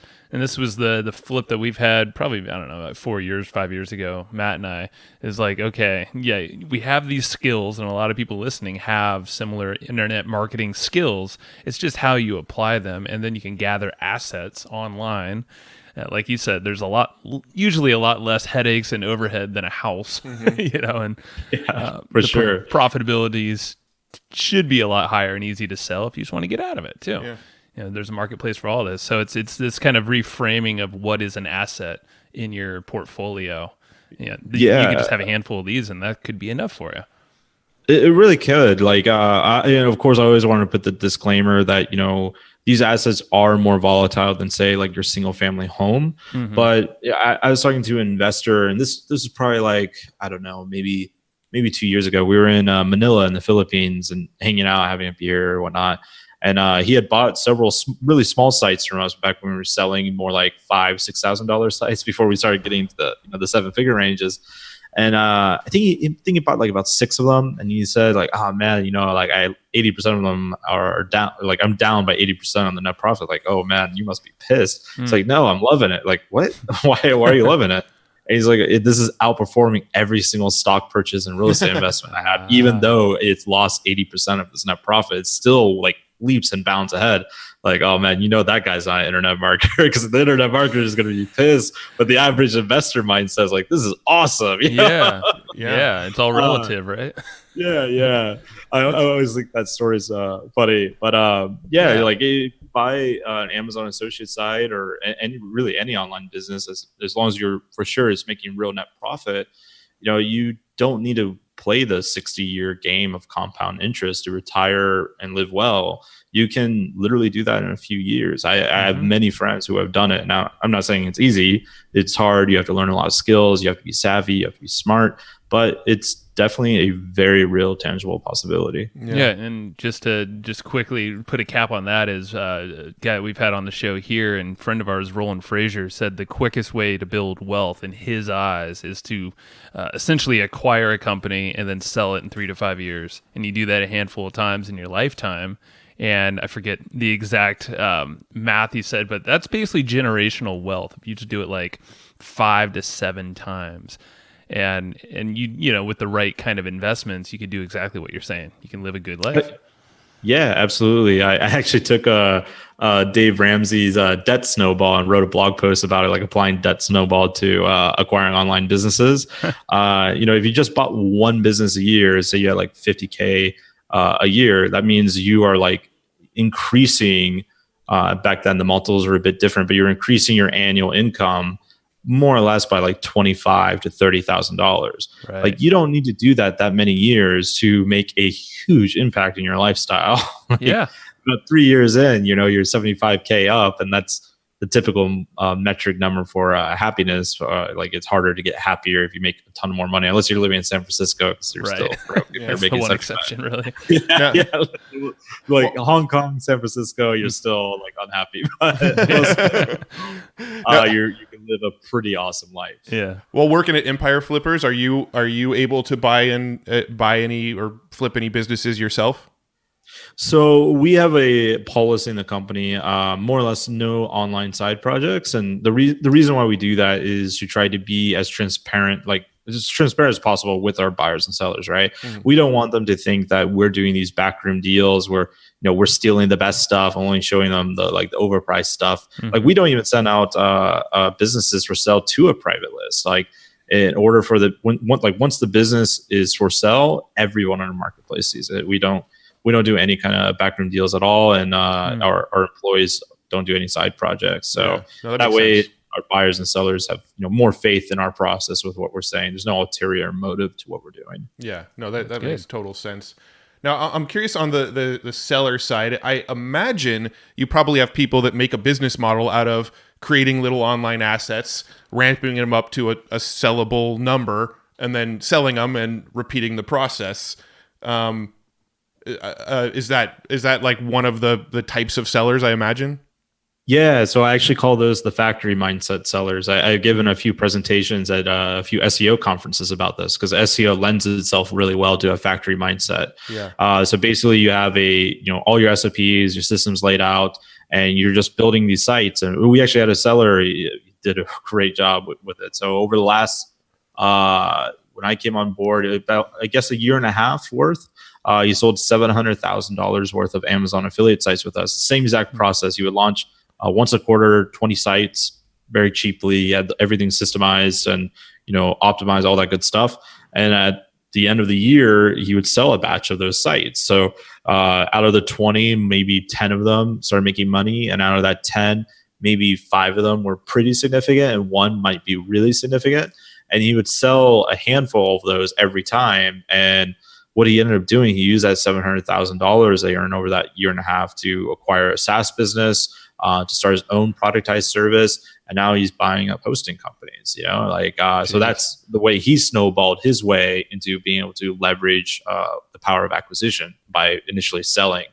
[SPEAKER 2] the flip that we've had probably, I don't know, like 5 years ago, Matt and I, is like, okay, yeah, we have these skills, and a lot of people listening have similar internet marketing skills. It's just how you apply them, and then you can gather assets online. Like you said, there's usually a lot less headaches and overhead than a house, and
[SPEAKER 3] for sure.
[SPEAKER 2] Profitabilities should be a lot higher and easy to sell if you just want to get out of it too. Yeah. There's a marketplace for all this. So it's this kind of reframing of what is an asset in your portfolio. You could just have a handful of these, and that could be enough for you.
[SPEAKER 3] It really could. Like, of course, I always want to put the disclaimer that, these assets are more volatile than, say, like your single family home. But I was talking to an investor, and this is probably like, I don't know, maybe 2 years ago. We were in Manila in the Philippines and hanging out, having a beer or whatnot. And he had bought several really small sites from us back when we were selling more like $5,000-$6,000 sites before we started getting to the 7-figure ranges. And I think he bought like about 6 of them, and he said like, "Oh man, like 80% of them are down. Like I'm down by 80% on the net profit. Like, oh man, you must be pissed." It's like, no, I'm loving it. Like, what? Why are you loving it? And he's like, this is outperforming every single stock purchase and real estate investment I had, even though it's lost 80% of this net profit. It's still like leaps and bounds ahead. Like, oh man, that guy's not an internet marketer, because the internet marketer is going to be pissed. But the average investor mind says like, this is awesome.
[SPEAKER 2] Yeah. It's all relative, right?
[SPEAKER 3] Yeah. I always think that story's funny. But like if you buy an Amazon associate site or any online business, as long as you're for sure is making real net profit, you don't need to play the 60-year game of compound interest to retire and live well. You can literally do that in a few years. I have many friends who have done it. Now, I'm not saying it's easy. It's hard. You have to learn a lot of skills. You have to be savvy. You have to be smart. But it's definitely a very real, tangible possibility.
[SPEAKER 2] Yeah, and just to quickly put a cap on that is a guy we've had on the show here, and friend of ours, Roland Frazier, said the quickest way to build wealth in his eyes is to essentially acquire a company and then sell it in 3 to 5 years. And you do that a handful of times in your lifetime. And I forget the exact math he said, but that's basically generational wealth. If you just do it like 5 to 7 times. And you with the right kind of investments, you could do exactly what you're saying. You can live a good life.
[SPEAKER 3] Yeah, absolutely. I actually took Dave Ramsey's debt snowball and wrote a blog post about it, like applying debt snowball to acquiring online businesses. If you just bought one business a year, say you had like 50K a year, that means you are like increasing. Back then, the multiples were a bit different, but you're increasing your annual income more or less by like $25,000 to $30,000.
[SPEAKER 2] Right.
[SPEAKER 3] Like you don't need to do that many years to make a huge impact in your lifestyle. Like,
[SPEAKER 2] Yeah.
[SPEAKER 3] But 3 years in, you're 75K up, and that's the typical metric number for happiness. Like it's harder to get happier if you make a ton more money, unless you're living in San Francisco because you're
[SPEAKER 2] Right.
[SPEAKER 3] still broke.
[SPEAKER 2] Yeah, that's the one exception, really.
[SPEAKER 3] Yeah. Like Hong Kong, San Francisco, you're still like unhappy, but you can live a pretty awesome life.
[SPEAKER 2] Yeah.
[SPEAKER 1] Well, working at Empire Flippers, are you able to buy any or flip any businesses yourself?
[SPEAKER 3] So we have a policy in the company, more or less no online side projects. And the reason why we do that is to try to be as transparent as possible with our buyers and sellers, right? Mm-hmm. We don't want them to think that we're doing these backroom deals where, we're stealing the best stuff, only showing them the overpriced stuff. Mm-hmm. Like we don't even send out businesses for sale to a private list. Like in order for once the business is for sale, everyone on our marketplace sees it. We don't do any kind of backroom deals at all, and our employees don't do any side projects. So that way, our buyers and sellers have more faith in our process with what we're saying. There's no ulterior motive to what we're doing.
[SPEAKER 1] Yeah, no, that makes total sense. Now, I'm curious on the seller side. I imagine you probably have people that make a business model out of creating little online assets, ramping them up to a sellable number, and then selling them and repeating the process. Is that like one of the types of sellers, I imagine?
[SPEAKER 3] Yeah, so I actually call those the factory mindset sellers. I've given a few presentations at a few SEO conferences about this because SEO lends itself really well to a factory mindset.
[SPEAKER 1] Yeah.
[SPEAKER 3] So basically, you have all your SOPs, your systems laid out, and you're just building these sites. And we actually had a seller, he did a great job with it. So over the last when I came on board, about I guess a year and a half worth. He sold $700,000 worth of Amazon affiliate sites with us. The same exact process. You would launch once a quarter, 20 sites very cheaply. You had everything systemized and optimized, all that good stuff. And at the end of the year, he would sell a batch of those sites. So out of the 20, maybe 10 of them started making money, and out of that 10, maybe 5 of them were pretty significant, and 1 might be really significant. And he would sell a handful of those every time. And what he ended up doing, he used that $700,000 they earned over that year and a half to acquire a SaaS business, to start his own productized service, and now he's buying up hosting companies. So that's the way he snowballed his way into being able to leverage the power of acquisition by initially selling,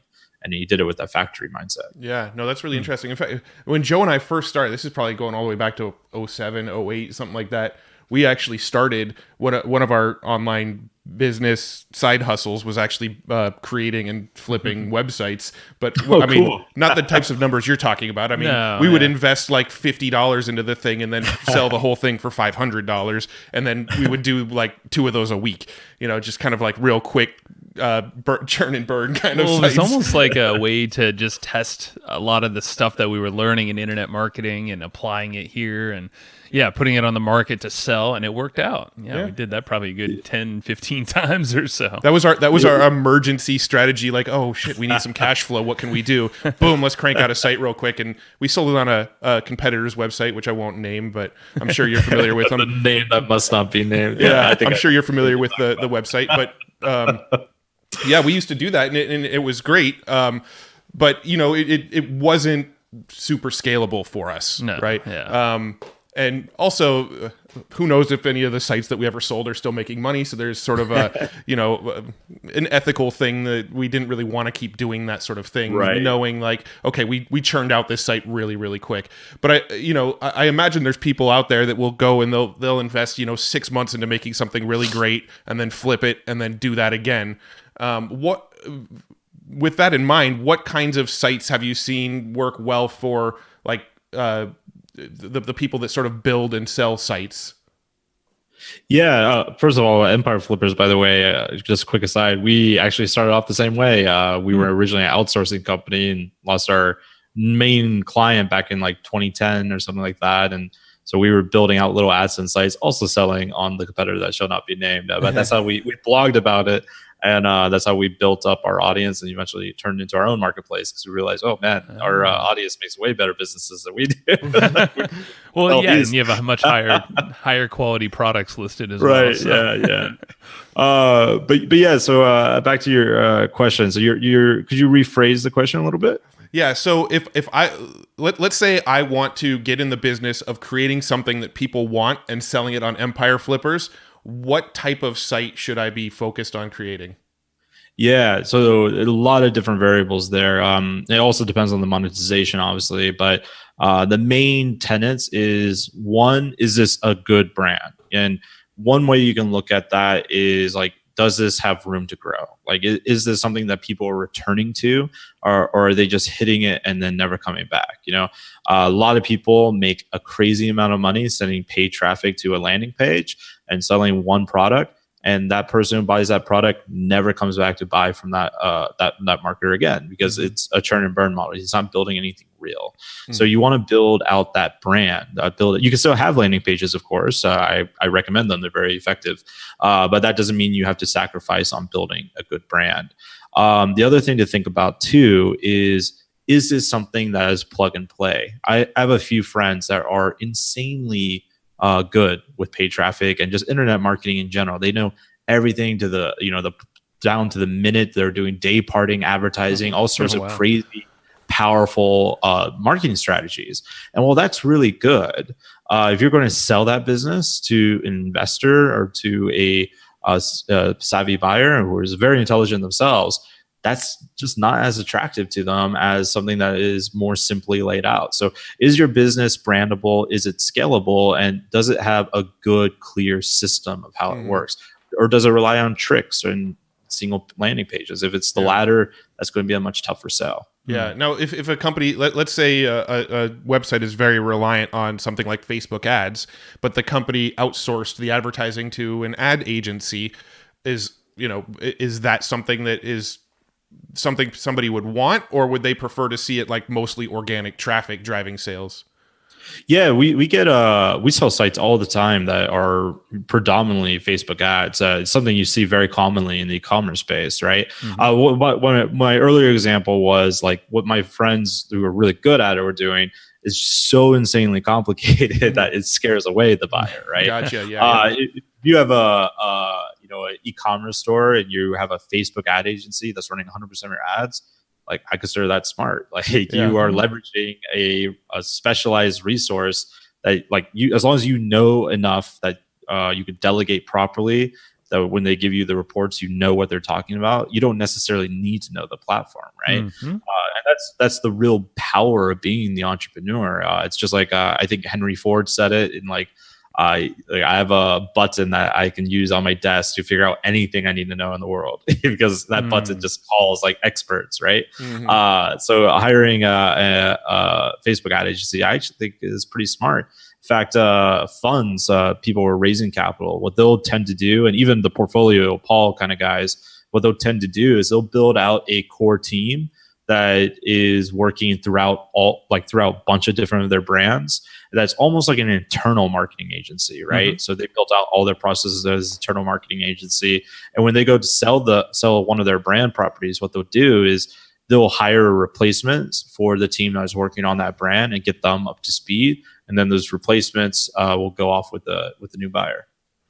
[SPEAKER 3] and he did it with that factory mindset.
[SPEAKER 1] Yeah, no, that's really interesting. In fact, when Joe and I first started, this is probably going all the way back to 07, 08, something like that. We actually started one of our online business side hustles was actually creating and flipping websites. But I mean, not the types of numbers you're talking about. I mean, we would invest like $50 into the thing and then sell the whole thing for $500. And then we would do like 2 of those a week, just kind of like real quick churn and burn kind of sites.
[SPEAKER 2] It's almost like a way to just test a lot of the stuff that we were learning in internet marketing and applying it here and putting it on the market to sell, and it worked out. We did that probably a good 10, 15 times or so.
[SPEAKER 1] That was our emergency strategy. Like, oh shit, we need some cash flow. What can we do? Boom, let's crank out a site real quick. And we sold it on a competitor's website, which I won't name, but I'm sure you're familiar with them.
[SPEAKER 3] The name that must not be named.
[SPEAKER 1] Yeah, I'm sure you're familiar with the website. But we used to do that, and it was great. But it wasn't super scalable for us, right?
[SPEAKER 2] Yeah.
[SPEAKER 1] And also, who knows if any of the sites that we ever sold are still making money. So there's sort of a, an ethical thing that we didn't really want to keep doing that sort of thing,
[SPEAKER 3] right.
[SPEAKER 1] Knowing like, okay, we churned out this site really, really quick. But I imagine there's people out there that will go and they'll invest, 6 months into making something really great and then flip it and then do that again. With that in mind, what kinds of sites have you seen work well for like, the people that sort of build and sell sites?
[SPEAKER 3] Yeah. First of all, Empire Flippers, by the way, just a quick aside, we actually started off the same way. We were originally an outsourcing company and lost our main client back in like 2010 or something like that. And So we were building out little AdSense sites, also selling on the competitor that shall not be named. But that's how we blogged about it. And that's how we built up our audience and eventually turned into our own marketplace because we realized, oh man, our audience makes way better businesses than we do.
[SPEAKER 2] Well, yeah, and you have a much higher quality products listed as well.
[SPEAKER 3] Right? So. Yeah. But yeah. So back to your question. So could you rephrase the question a little bit?
[SPEAKER 1] Yeah. So if let's say I want to get in the business of creating something that people want and selling it on Empire Flippers, what type of site should I be focused on creating?
[SPEAKER 3] Yeah, so a lot of different variables there. It also depends on the monetization, obviously, but the main tenets is one, is this a good brand? And one way you can look at that is like, does this have room to grow? Like, is this something that people are returning to, or are they just hitting it and then never coming back? A lot of people make a crazy amount of money sending paid traffic to a landing page and selling one product, and that person who buys that product never comes back to buy from that marketer again because it's a churn and burn model. He's not building anything real. So you want to build out that brand. You can still have landing pages, of course. I recommend them; they're very effective. But that doesn't mean you have to sacrifice on building a good brand. The other thing to think about too is this something that is plug and play? I have a few friends that are insanely good with paid traffic and just internet marketing in general. They know everything to the down to the minute. They're doing day parting advertising, all sorts of crazy, powerful marketing strategies. And well, that's really good. If you're going to sell that business to an investor or to a savvy buyer who is very intelligent themselves, that's just not as attractive to them as something that is more simply laid out. So is your business brandable? Is it scalable? And does it have a good, clear system of how it works? Or does it rely on tricks and single landing pages? If it's the latter, that's going to be a much tougher sell.
[SPEAKER 1] Yeah. Now, if a company, let's say a website is very reliant on something like Facebook ads, but the company outsourced the advertising to an ad agency, is that something that is something somebody would want, or would they prefer to see it like mostly organic traffic driving sales?
[SPEAKER 3] Yeah, we sell sites all the time that are predominantly Facebook ads. It's something you see very commonly in the e-commerce space, right? My earlier example was like what my friends who are really good at it were doing is so insanely complicated that it scares away the buyer, right?
[SPEAKER 1] Gotcha. Yeah.
[SPEAKER 3] If you have an e-commerce store and you have a Facebook ad agency that's running 100% of your ads, like I consider that smart. Like you are leveraging a specialized resource that like you, as long as you know enough that you could delegate properly, that when they give you the reports, you know what they're talking about. You don't necessarily need to know the platform, right? And that's the real power of being the entrepreneur. It's just like I think Henry Ford said it in like I have a button that I can use on my desk to figure out anything I need to know in the world because that button just calls like experts, right? So hiring a Facebook ad agency, I actually think is pretty smart. In fact, funds, people were raising capital. What they'll tend to do, and even the portfolio Paul kind of guys, what they'll tend to do is they'll build out a core team that is working throughout a bunch of different of their brands. That's almost like an internal marketing agency, right? So they built out all their processes as an internal marketing agency. And when they go to sell one of their brand properties, what they'll do is they'll hire replacements for the team that is working on that brand and get them up to speed. And then those replacements will go off with the new buyer.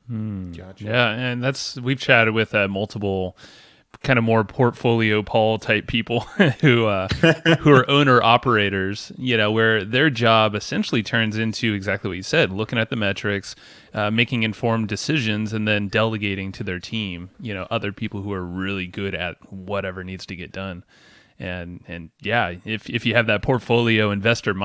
[SPEAKER 2] Gotcha. Yeah, and we've chatted with multiple kind of more portfolio Paul type people who are owner operators, where their job essentially turns into exactly what you said, looking at the metrics, making informed decisions, and then delegating to their team, other people who are really good at whatever needs to get done. And yeah, if you have that portfolio investor,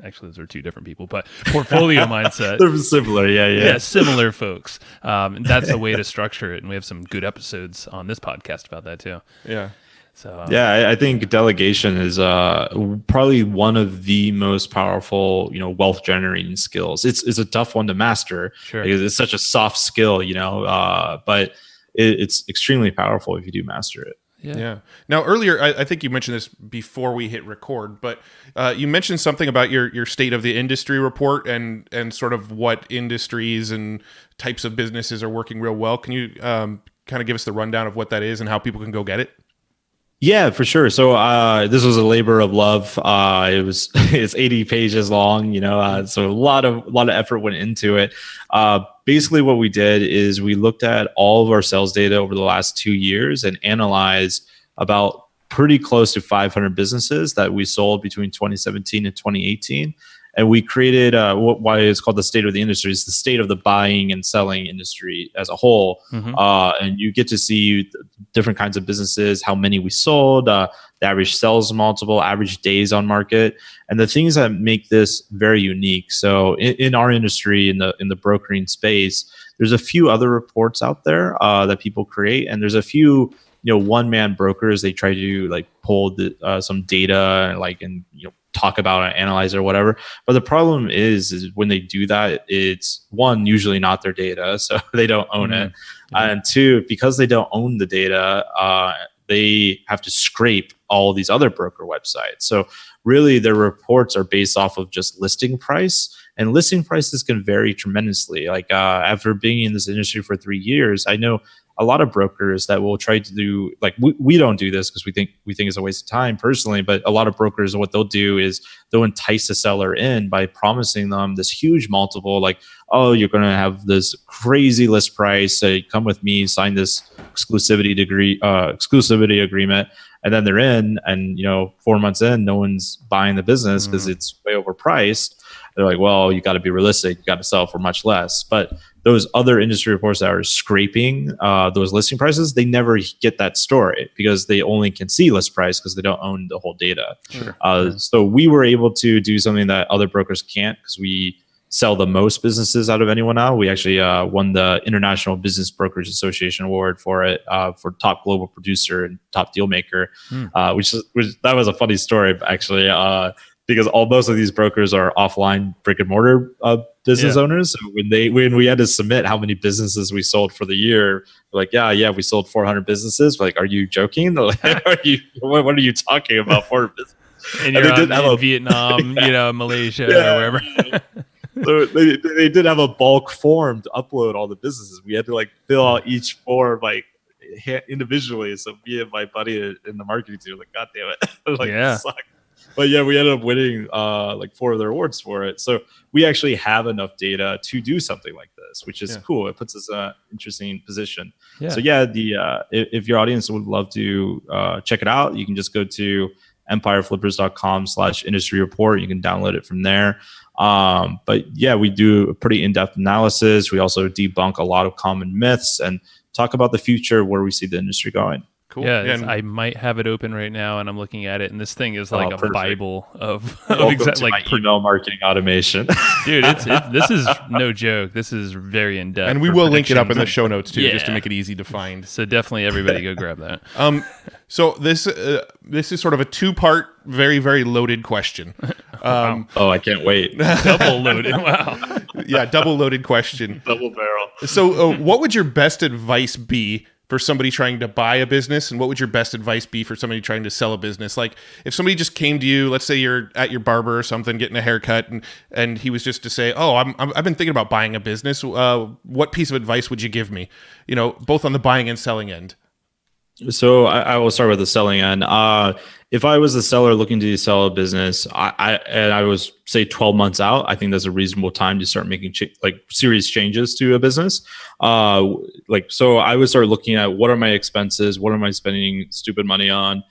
[SPEAKER 2] actually those are two different people, but portfolio mindset,
[SPEAKER 3] they're similar, yeah,
[SPEAKER 2] similar folks. That's a way to structure it, and we have some good episodes on this podcast about that too.
[SPEAKER 1] Yeah.
[SPEAKER 2] So
[SPEAKER 3] I think delegation is probably one of the most powerful, wealth generating skills. It's a tough one to master because it's such a soft skill, but it's extremely powerful if you do master it.
[SPEAKER 1] Yeah. Now, earlier, I think you mentioned this before we hit record, but you mentioned something about your state of the industry report and sort of what industries and types of businesses are working real well. Can you kind of give us the rundown of what that is and how people can go get it?
[SPEAKER 3] Yeah, for sure. So this was a labor of love. It's 80 pages long, so a lot of effort went into it. Basically, what we did is we looked at all of our sales data over the last 2 years and analyzed about pretty close to 500 businesses that we sold between 2017 and 2018. And we created why it's called the state of the industry. It's the state of the buying and selling industry as a whole. And you get to see different kinds of businesses, how many we sold, the average sales multiple, average days on market, and the things that make this very unique. So in our industry, in the brokering space, there's a few other reports out there that people create, and there's a few one-man brokers. They try to like pull some data and talk about it, analyze it or whatever. But the problem is when they do that, it's one, usually not their data, so they don't own it. And two, because they don't own the data, they have to scrape all these other broker websites. So really their reports are based off of just listing price, and listing prices can vary tremendously. Like after being in this industry for 3 years, I know a lot of brokers that will try to do, like we don't do this because we think it's a waste of time personally, but a lot of brokers, what they'll do is they'll entice the seller in by promising them this huge multiple, like, oh, you're going to have this crazy list price, so come with me, sign this exclusivity agreement, and then they're in, and 4 months in, no one's buying the business because it's way overpriced. They're like, well, you got to be realistic, you got to sell for much less. But those other industry reports that are scraping those listing prices, they never get that story because they only can see list price because they don't own the whole data. So we were able to do something that other brokers can't because we sell the most businesses out of anyone now. We actually won the International Business Brokers Association Award for it, for top global producer and top deal maker, which that was a funny story actually. Because most of these brokers are offline brick and mortar business owners. So when we had to submit how many businesses we sold for the year, we're like, yeah, we sold 400 businesses. We're like, are you joking? Like, what are you talking about? 400 businesses?
[SPEAKER 2] And you're in Vietnam, Malaysia, or wherever.
[SPEAKER 3] So they did have a bulk form to upload all the businesses. We had to like fill out each form like individually. So me and my buddy in the marketing team were like, God damn it. Like, this sucks. But yeah, we ended up winning like 4 of their awards for it. So we actually have enough data to do something like this, which is cool. It puts us in an interesting position. So if your audience would love to check it out, you can just go to empireflippers.com/industry report. You can download it from there. But yeah, we do a pretty in-depth analysis. We also debunk a lot of common myths and talk about the future, where we see the industry going.
[SPEAKER 1] Cool.
[SPEAKER 2] Yeah, I might have it open right now, and I'm looking at it, and this thing is like a Bible of
[SPEAKER 3] email marketing automation.
[SPEAKER 2] Dude, this is no joke. This is very in depth,
[SPEAKER 1] and we will link it up in the show notes too, just to make it easy to find.
[SPEAKER 2] So definitely, everybody go grab that.
[SPEAKER 1] So this is sort of a 2-part, very very loaded question.
[SPEAKER 3] Oh, I can't wait.
[SPEAKER 2] Double loaded. Wow.
[SPEAKER 1] Yeah, double loaded question.
[SPEAKER 3] Double barrel.
[SPEAKER 1] So, what would your best advice be for somebody trying to buy a business, and what would your best advice be for somebody trying to sell a business? Like if somebody just came to you, let's say you're at your barber or something, getting a haircut, and he was just to say, oh, I've been thinking about buying a business. What piece of advice would you give me? Both on the buying and selling end.
[SPEAKER 3] So I will start with the selling end. If I was a seller looking to sell a business, I was say 12 months out, I think that's a reasonable time to start making serious changes to a business. So I would start looking at what are my expenses, what am I spending stupid money on.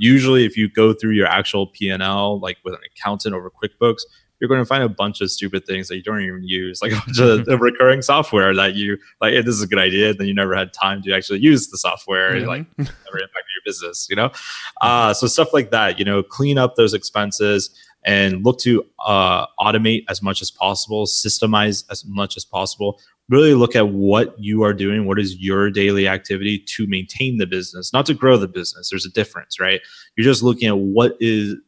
[SPEAKER 3] Usually, if you go through your actual P&L, like with an accountant over QuickBooks, you're going to find a bunch of stupid things that you don't even use, like a bunch of recurring software that you like, hey, this is a good idea. Then you never had time to actually use the software. And like never impacted your business, So stuff like that, clean up those expenses and look to automate as much as possible, systemize as much as possible. Really look at what you are doing. What is your daily activity to maintain the business, not to grow the business. There's a difference, right? You're just looking at what do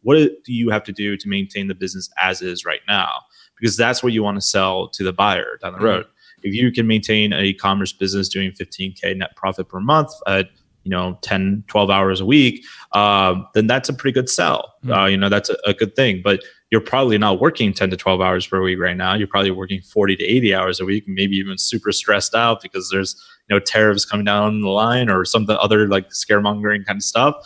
[SPEAKER 3] you have to do to maintain the business as is right now, because that's what you want to sell to the buyer down the road. If you can maintain an e-commerce business doing 15K net profit per month at 10, 12 hours a week, then that's a pretty good sell. That's a good thing. But you're probably not working 10 to 12 hours per week right now. You're probably working 40 to 80 hours a week, maybe even super stressed out because there's tariffs coming down the line or some other like scaremongering kind of stuff.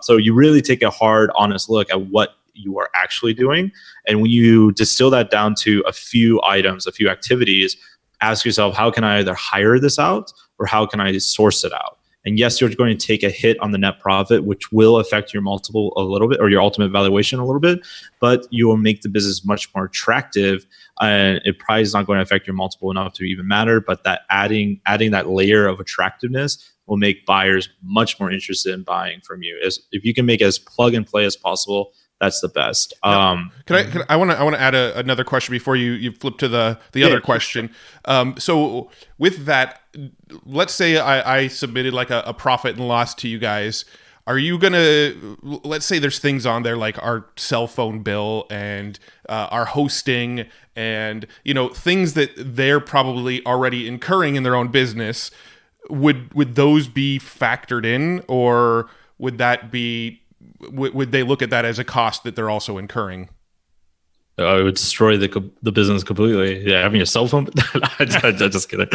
[SPEAKER 3] So you really take a hard, honest look at what you are actually doing. And when you distill that down to a few items, a few activities, ask yourself, how can I either hire this out or how can I source it out? And yes, you're going to take a hit on the net profit, which will affect your multiple a little bit or your ultimate valuation a little bit, but you will make the business much more attractive. And it probably is not going to affect your multiple enough to even matter, but that adding that layer of attractiveness will make buyers much more interested in buying from you. If you can make it as plug and play as possible, that's the best.
[SPEAKER 1] I want to add another question before you flip to the other question. So with that, let's say I submitted like a profit and loss to you guys. Are you gonna, let's say there's things on there like our cell phone bill and our hosting and things that they're probably already incurring in their own business. Would those be factored in, or would that be? Would they look at that as a cost that they're also incurring?
[SPEAKER 3] It would destroy the business completely. Yeah, having a cell phone. I'm just kidding.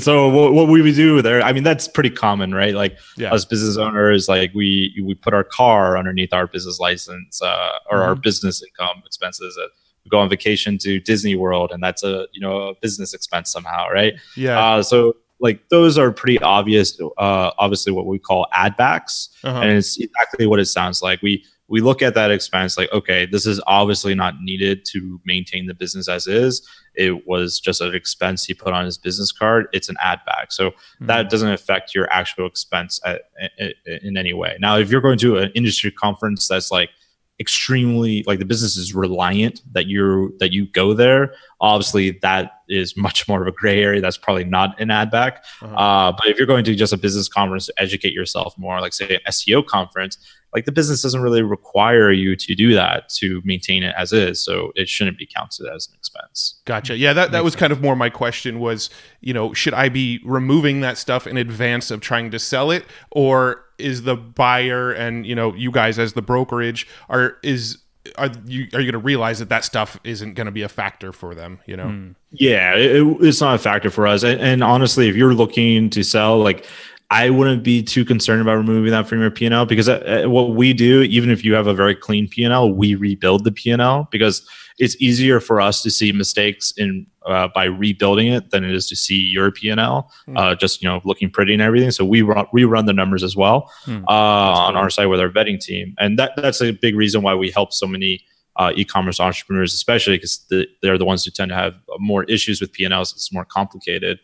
[SPEAKER 3] So what we would do there, I mean, that's pretty common, right? Like as business owners, like we put our car underneath our business license or our business income expenses. We go on vacation to Disney World, and that's a business expense somehow, right?
[SPEAKER 1] Yeah.
[SPEAKER 3] So like those are pretty obvious. Obviously, what we call add backs, and it's exactly what it sounds like. We look at that expense like, okay, this is obviously not needed to maintain the business as is. It was just an expense he put on his business card. It's an add back, so that doesn't affect your actual expense in any way. Now, if you're going to an industry conference that's like extremely like the business is reliant that you go there, obviously that is much more of a gray area. That's probably not an add back. But if you're going to just a business conference to educate yourself more, like say an SEO conference, like the business doesn't really require you to do that to maintain it as is, so it shouldn't be counted as an expense.
[SPEAKER 1] Gotcha. Yeah, that was kind of more my question was, should I be removing that stuff in advance of trying to sell it, or is the buyer and you guys as the brokerage are you going to realize that stuff isn't going to be a factor for them?
[SPEAKER 3] Yeah, it's not a factor for us. And honestly, if you're looking to sell, like I wouldn't be too concerned about removing that from your P&L, because what we do, even if you have a very clean P&L, we rebuild the P&L because it's easier for us to see mistakes by rebuilding it than it is to see your P&L just looking pretty and everything. So we run the numbers as well on our side with our vetting team, and that's a big reason why we help so many e-commerce entrepreneurs, especially because they're the ones who tend to have more issues with P&Ls. It's more complicated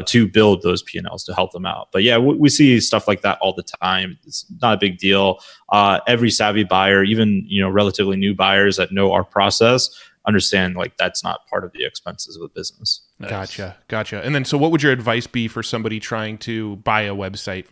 [SPEAKER 3] to build those P&Ls to help them out. But yeah, we see stuff like that all the time. It's not a big deal. Every savvy buyer, even relatively new buyers that know our process, understand like that's not part of the expenses of the business.
[SPEAKER 1] Gotcha. And then, so what would your advice be for somebody trying to buy a website?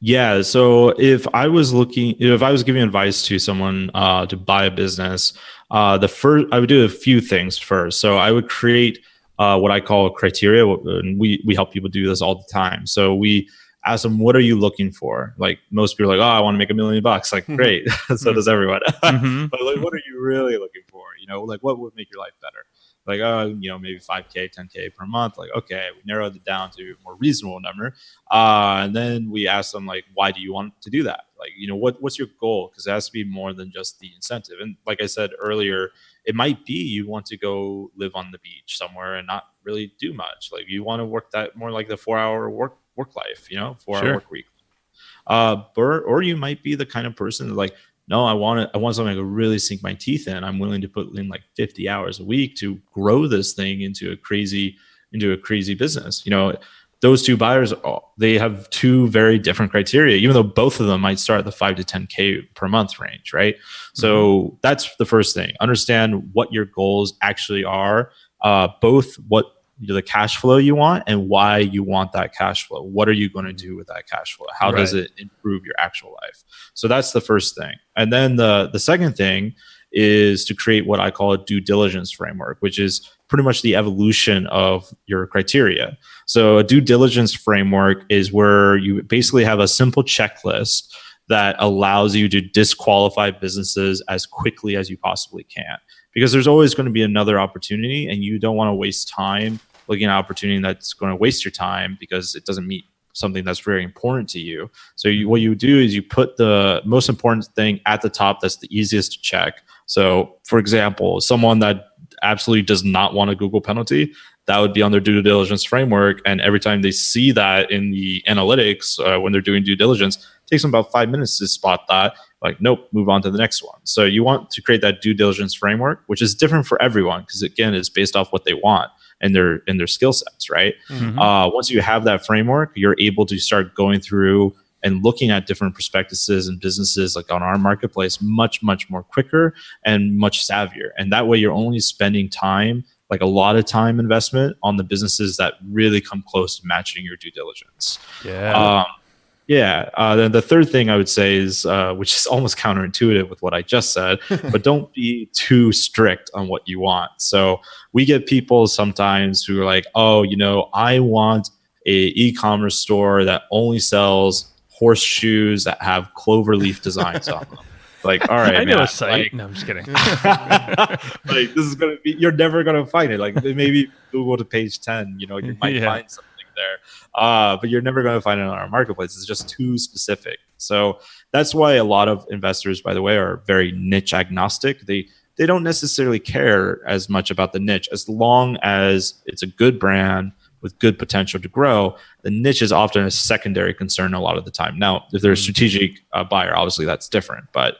[SPEAKER 3] Yeah. So if I was giving advice to someone to buy a business, I would do a few things first. So I would create what I call a criteria. And we help people do this all the time. So we ask them, what are you looking for? Like most people are like, oh, I want to make $1 million. Like, great. So does everyone. But like, what are you really looking for? Like what would make your life better? Like, maybe 5K, 10K per month. Like, okay, we narrowed it down to a more reasonable number. And then we ask them, like, why do you want to do that? Like, what's your goal? Because it has to be more than just the incentive. And like I said earlier, it might be you want to go live on the beach somewhere and not really do much. Like you want to work that more like the 4-hour work life, 4-hour work week. Or you might be the kind of person that like, no, I want something I could really sink my teeth in. I'm willing to put in like 50 hours a week to grow this thing into a crazy business. Those two buyers, they have two very different criteria, even though both of them might start at the 5 to 10K per month range, right? So that's the first thing. Understand what your goals actually are, both what the cash flow you want and why you want that cash flow. What are you going to do with that cash flow? How does it improve your actual life? So that's the first thing. And then the second thing is to create what I call a due diligence framework, which is pretty much the evolution of your criteria. So a due diligence framework is where you basically have a simple checklist that allows you to disqualify businesses as quickly as you possibly can. Because there's always going to be another opportunity, and you don't want to waste time looking at an opportunity that's going to waste your time because it doesn't meet something that's very important to you. So what you do is you put the most important thing at the top that's the easiest to check. So for example, someone that absolutely does not want a Google penalty, that would be on their due diligence framework. And every time they see that in the analytics, when they're doing due diligence, it takes them about 5 minutes to spot that. Like, nope, move on to the next one. So you want to create that due diligence framework, which is different for everyone because, again, it's based off what they want and their skill sets, right? Mm-hmm. Once you have that framework, you're able to start going through and looking at different prospectuses and businesses like on our marketplace much, much more quicker and much savvier. And that way you're only spending time, like a lot of time investment on the businesses that really come close to matching your due diligence.
[SPEAKER 2] Yeah.
[SPEAKER 3] Then the third thing I would say is, which is almost counterintuitive with what I just said, but don't be too strict on what you want. So we get people sometimes who are like, oh, I want a e-commerce store that only sells horseshoes that have clover leaf designs on them. Like, all right,
[SPEAKER 2] I know
[SPEAKER 3] man,
[SPEAKER 2] a site. No, I'm just kidding.
[SPEAKER 3] like, this is gonna be, you're never gonna find it. Like, maybe Google to page 10, you might find something there, but you're never gonna find it on our marketplace. It's just too specific. So that's why a lot of investors, by the way, are very niche agnostic. They don't necessarily care as much about the niche as long as it's a good brand with good potential to grow. The niche is often a secondary concern a lot of the time. Now, if they're a strategic buyer, obviously that's different. But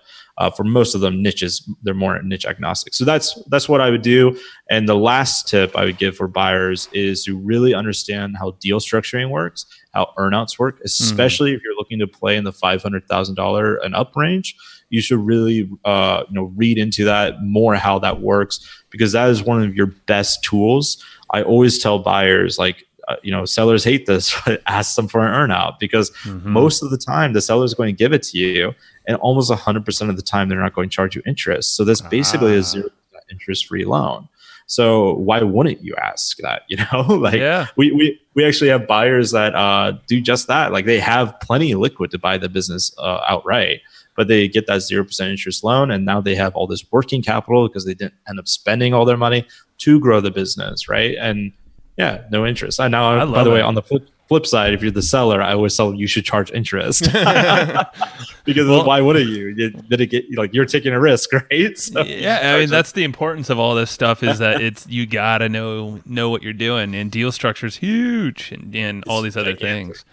[SPEAKER 3] for most of them, niches, they're more niche agnostic. So that's what I would do. And the last tip I would give for buyers is to really understand how deal structuring works, how earnouts work, especially if you're looking to play in the $500,000 and up range. You should really read into that more, how that works, because that is one of your best tools. I always tell buyers, like, sellers hate this, but ask them for an earnout, because most of the time the seller is going to give it to you, and almost 100% of the time they're not going to charge you interest. So that's basically a 0% interest-free loan. So why wouldn't you ask that? We actually have buyers that do just that. Like, they have plenty of liquid to buy the business outright, but they get that 0% interest loan, and now they have all this working capital because they didn't end up spending all their money to grow the business, right? And no interest. And now, by the way, on the flip side, if you're the seller, I always tell you should charge interest because why wouldn't you? You're taking a risk, right? So
[SPEAKER 2] I mean, that's the importance of all this stuff, is that you gotta know what you're doing, and deal structure is huge, and all these other things.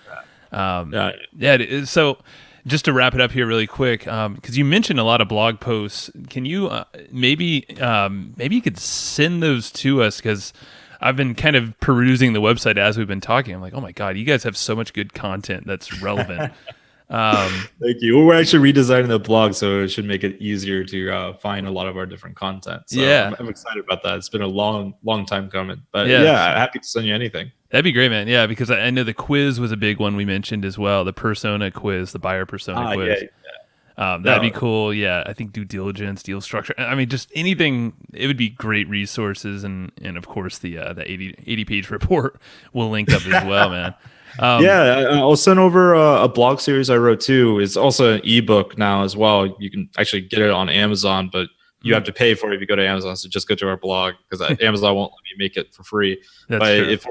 [SPEAKER 2] So just to wrap it up here really quick, because you mentioned a lot of blog posts, can you maybe you could send those to us, because I've been kind of perusing the website as we've been talking. I'm like, oh my God, you guys have so much good content that's relevant.
[SPEAKER 3] Thank you. Well, we're actually redesigning the blog, so it should make it easier to find a lot of our different content. So I'm excited about that. It's been a long time coming, but happy to send you anything.
[SPEAKER 2] That'd be great, man. Yeah, because I know the quiz was a big one we mentioned as well. The persona quiz, the buyer persona quiz. That'd be cool. Yeah, I think due diligence, deal structure. I mean, just anything. It would be great resources, and of course the 80 page report will link up as well, man.
[SPEAKER 3] I'll send over a blog series I wrote too. It's also an ebook now as well. You can actually get it on Amazon, but you have to pay for it if you go to Amazon. So just go to our blog, because Amazon won't let me make it for free. But if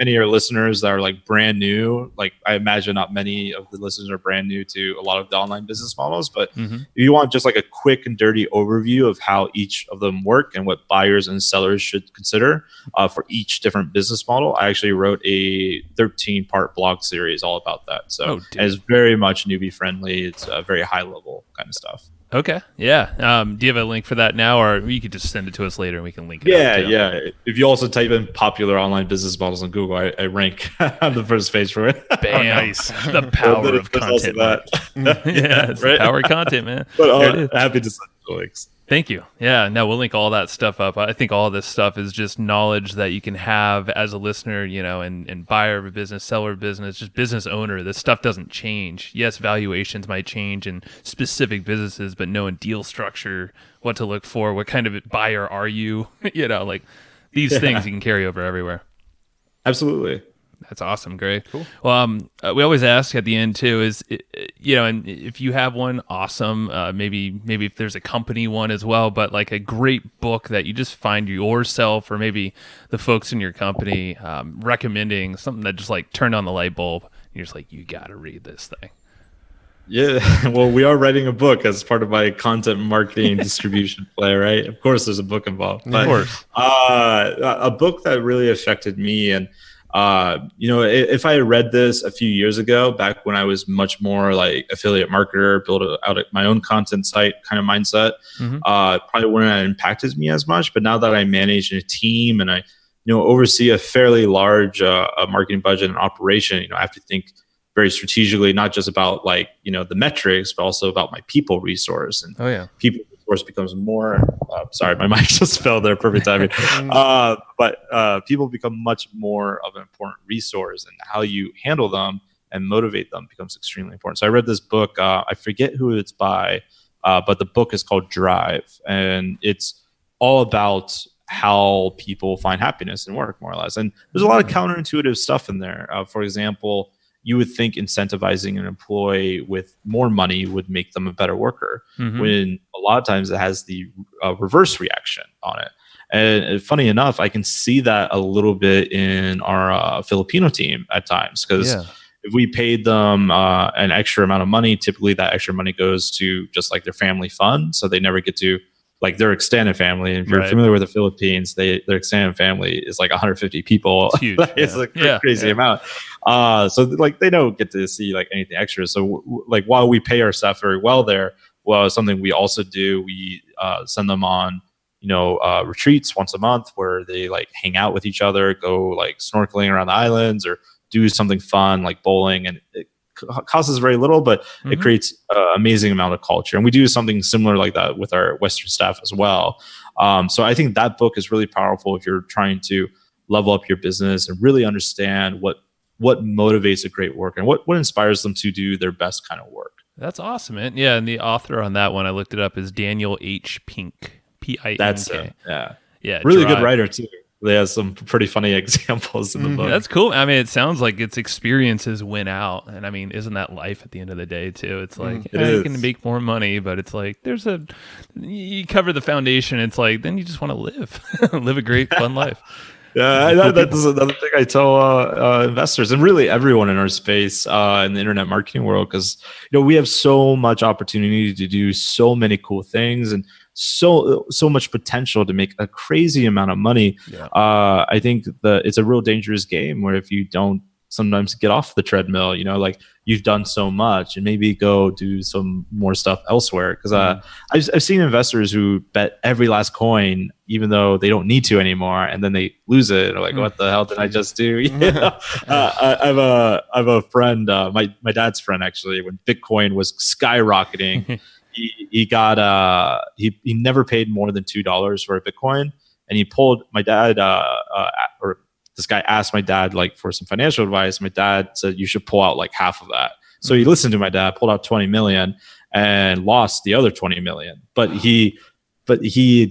[SPEAKER 3] any of your listeners that are like brand new, like I imagine not many of the listeners are brand new to a lot of the online business models, but if you want just like a quick and dirty overview of how each of them work and what buyers and sellers should consider for each different business model, I actually wrote a 13-part blog series all about that. So it's very much newbie friendly. It's very high level kind of stuff.
[SPEAKER 2] Okay. Yeah. Do you have a link for that now, or you could just send it to us later and we can link it?
[SPEAKER 3] Yeah. If you also type in popular online business models on Google, I rank on the first page for it.
[SPEAKER 2] Bam. Nice. The power of content.
[SPEAKER 3] It's
[SPEAKER 2] the power of content, man.
[SPEAKER 3] But happy to send the links.
[SPEAKER 2] Thank you. Yeah, no, we'll link all that stuff up. I think all this stuff is just knowledge that you can have as a listener, and buyer of a business, seller of business, just business owner. This stuff doesn't change. Yes, valuations might change in specific businesses, but knowing deal structure, what to look for, what kind of buyer are you, like these things you can carry over everywhere.
[SPEAKER 3] Absolutely.
[SPEAKER 2] That's awesome, Greg. Cool. Well, we always ask at the end too is, and if you have one, awesome. Maybe if there's a company one as well, but like a great book that you just find yourself or maybe the folks in your company recommending, something that just like turned on the light bulb. And you're just like, you got to read this thing.
[SPEAKER 3] Yeah, well, we are writing a book as part of my content marketing distribution play, right? Of course, there's a book involved. But,
[SPEAKER 2] of course.
[SPEAKER 3] A book that really affected me, and if I had read this a few years ago, back when I was much more like affiliate marketer, build out my own content site kind of mindset, probably wouldn't have impacted me as much. But now that I manage a team and I, oversee a fairly large marketing budget and operation, I have to think very strategically, not just about like, the metrics, but also about my people resource. And people resource becomes more, sorry, my mic just fell there, perfect timing. But people become much more of an important resource, and how you handle them and motivate them becomes extremely important. So I read this book, I forget who it's by, but the book is called Drive, and it's all about how people find happiness in work, more or less. And there's a lot of counterintuitive stuff in there. For example, you would think incentivizing an employee with more money would make them a better worker, when a lot of times it has the reverse reaction on it. And funny enough, I can see that a little bit in our Filipino team at times, because if we paid them an extra amount of money, typically that extra money goes to just like their family fund. So they never get to like their extended family. And if you're familiar with the Philippines, their extended family is like 150 people. It's huge. It's like a crazy amount. So like they don't get to see like anything extra. So like while we pay our staff very well there, something we also do, we send them on, retreats once a month where they like hang out with each other, go like snorkeling around the islands or do something fun like bowling. And it costs us very little, but it creates an amazing amount of culture. And we do something similar like that with our Western staff as well. So I think that book is really powerful if you're trying to level up your business and really understand what motivates a great worker and what inspires them to do their best kind of work.
[SPEAKER 2] That's awesome, man. Yeah, and the author on that one, I looked it up, is Daniel H. Pink, P-I-N-K.
[SPEAKER 3] That's it. Yeah.
[SPEAKER 2] Drive.
[SPEAKER 3] Really good writer too. They have some pretty funny examples in the book.
[SPEAKER 2] That's cool. I mean, it sounds like its experiences win out. And I mean, isn't that life at the end of the day too? It's like, you can make more money, but it's like, you cover the foundation. It's like, then you just want to live a great, fun life.
[SPEAKER 3] Yeah, that's another thing I tell investors and really everyone in our space in the internet marketing world, because we have so much opportunity to do so many cool things and so much potential to make a crazy amount of money. I think that it's a real dangerous game where if you don't sometimes get off the treadmill, like you've done so much and maybe go do some more stuff elsewhere. Because I've seen investors who bet every last coin, even though they don't need to anymore, and then they lose it. Or like, what the hell did I just do? I have a friend, my dad's friend actually, when Bitcoin was skyrocketing. He got he never paid more than $2 for a Bitcoin, and he pulled my dad or this guy asked my dad like for some financial advice. My dad said you should pull out like half of that. So he listened to my dad, pulled out 20 million and lost the other 20 million. But he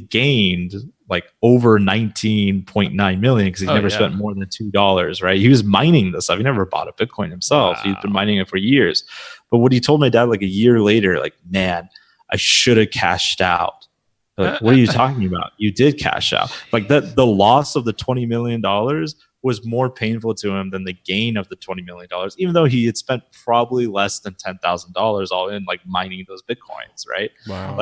[SPEAKER 3] gained like over 19.9 million because he never spent more than $2, right? He was mining this stuff. He never bought a Bitcoin himself. Wow. He's been mining it for years. But what he told my dad like a year later, like, man, I should have cashed out. Like, what are you talking about? You did cash out. Like that, the loss of the $20 million was more painful to him than the gain of the $20 million, even though he had spent probably less than $10,000 all in like mining those Bitcoins, right?
[SPEAKER 2] Wow.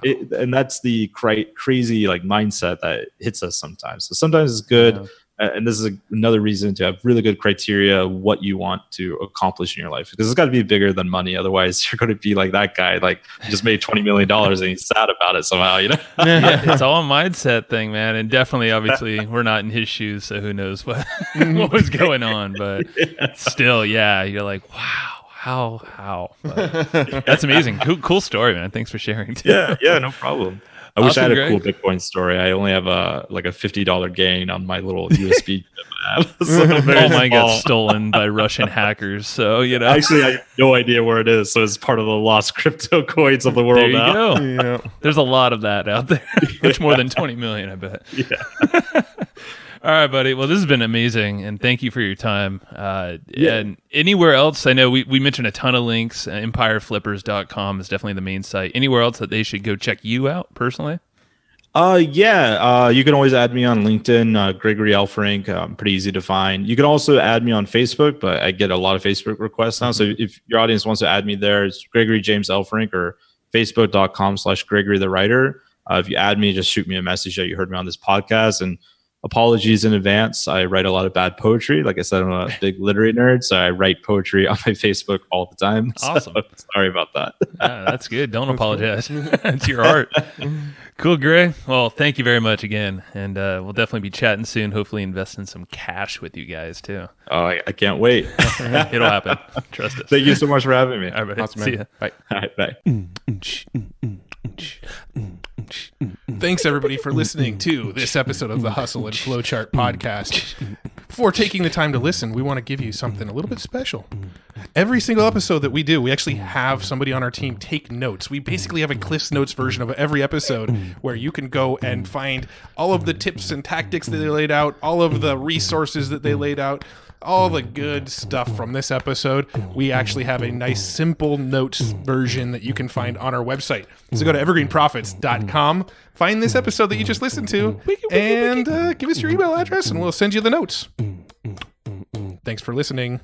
[SPEAKER 3] And that's the crazy like mindset that hits us sometimes. So sometimes it's good. And this is another reason to have really good criteria what you want to accomplish in your life, because it's got to be bigger than money. Otherwise, you're going to be like that guy, like he just made $20 million and he's sad about it somehow,
[SPEAKER 2] It's all a mindset thing, man. And definitely, obviously, we're not in his shoes, so who knows what was going on. But still, you're like, wow, How? That's amazing. Cool story, man. Thanks for sharing.
[SPEAKER 3] Yeah, no problem. I wish I had a
[SPEAKER 2] Greg.
[SPEAKER 3] cool Bitcoin story. I only have a $50 gain on my little USB chip I have. So
[SPEAKER 2] All mine got stolen by Russian hackers. So,
[SPEAKER 3] Actually, I have no idea where it is. So it's part of the lost crypto coins of the world
[SPEAKER 2] there you
[SPEAKER 3] now.
[SPEAKER 2] go.
[SPEAKER 1] Yeah.
[SPEAKER 2] There's a lot of that out there. Much more than 20 million, I bet.
[SPEAKER 3] Yeah.
[SPEAKER 2] All right, buddy. Well, this has been amazing, and thank you for your time. And anywhere else, I know we mentioned a ton of links. Empireflippers.com is definitely the main site. Anywhere else that they should go check you out personally?
[SPEAKER 3] You can always add me on LinkedIn, Gregory Elfrink. Pretty easy to find. You can also add me on Facebook, but I get a lot of Facebook requests now. So if your audience wants to add me there, it's Gregory James Elfrink or facebook.com/Gregory the Writer. If you add me, just shoot me a message that you heard me on this podcast. And apologies in advance. I write a lot of bad poetry. Like I said, I'm a big literary nerd, so I write poetry on my Facebook all the time.
[SPEAKER 2] Awesome.
[SPEAKER 3] So, sorry about that.
[SPEAKER 2] That's good. Don't apologize. It's your art. Cool, Greg. Well, thank you very much again. And we'll definitely be chatting soon, hopefully investing some cash with you guys, too.
[SPEAKER 3] Oh, I can't wait.
[SPEAKER 2] It'll happen. Trust us.
[SPEAKER 3] Thank you so much for having me.
[SPEAKER 2] All right,
[SPEAKER 1] Awesome,
[SPEAKER 2] see
[SPEAKER 1] man.
[SPEAKER 2] ya.
[SPEAKER 1] Bye.
[SPEAKER 3] All right, bye.
[SPEAKER 1] Thanks, everybody, for listening to this episode of the Hustle and Flowchart podcast. Before taking the time to listen, we want to give you something a little bit special. Every single episode that we do, we actually have somebody on our team take notes. We basically have a Cliff's Notes version of every episode where you can go and find all of the tips and tactics that they laid out, all of the resources that they laid out, all the good stuff from this episode. We actually have a nice simple notes version that you can find on our website. So go to evergreenprofits.com, find this episode that you just listened to, and give us your email address and we'll send you the notes. Thanks for listening.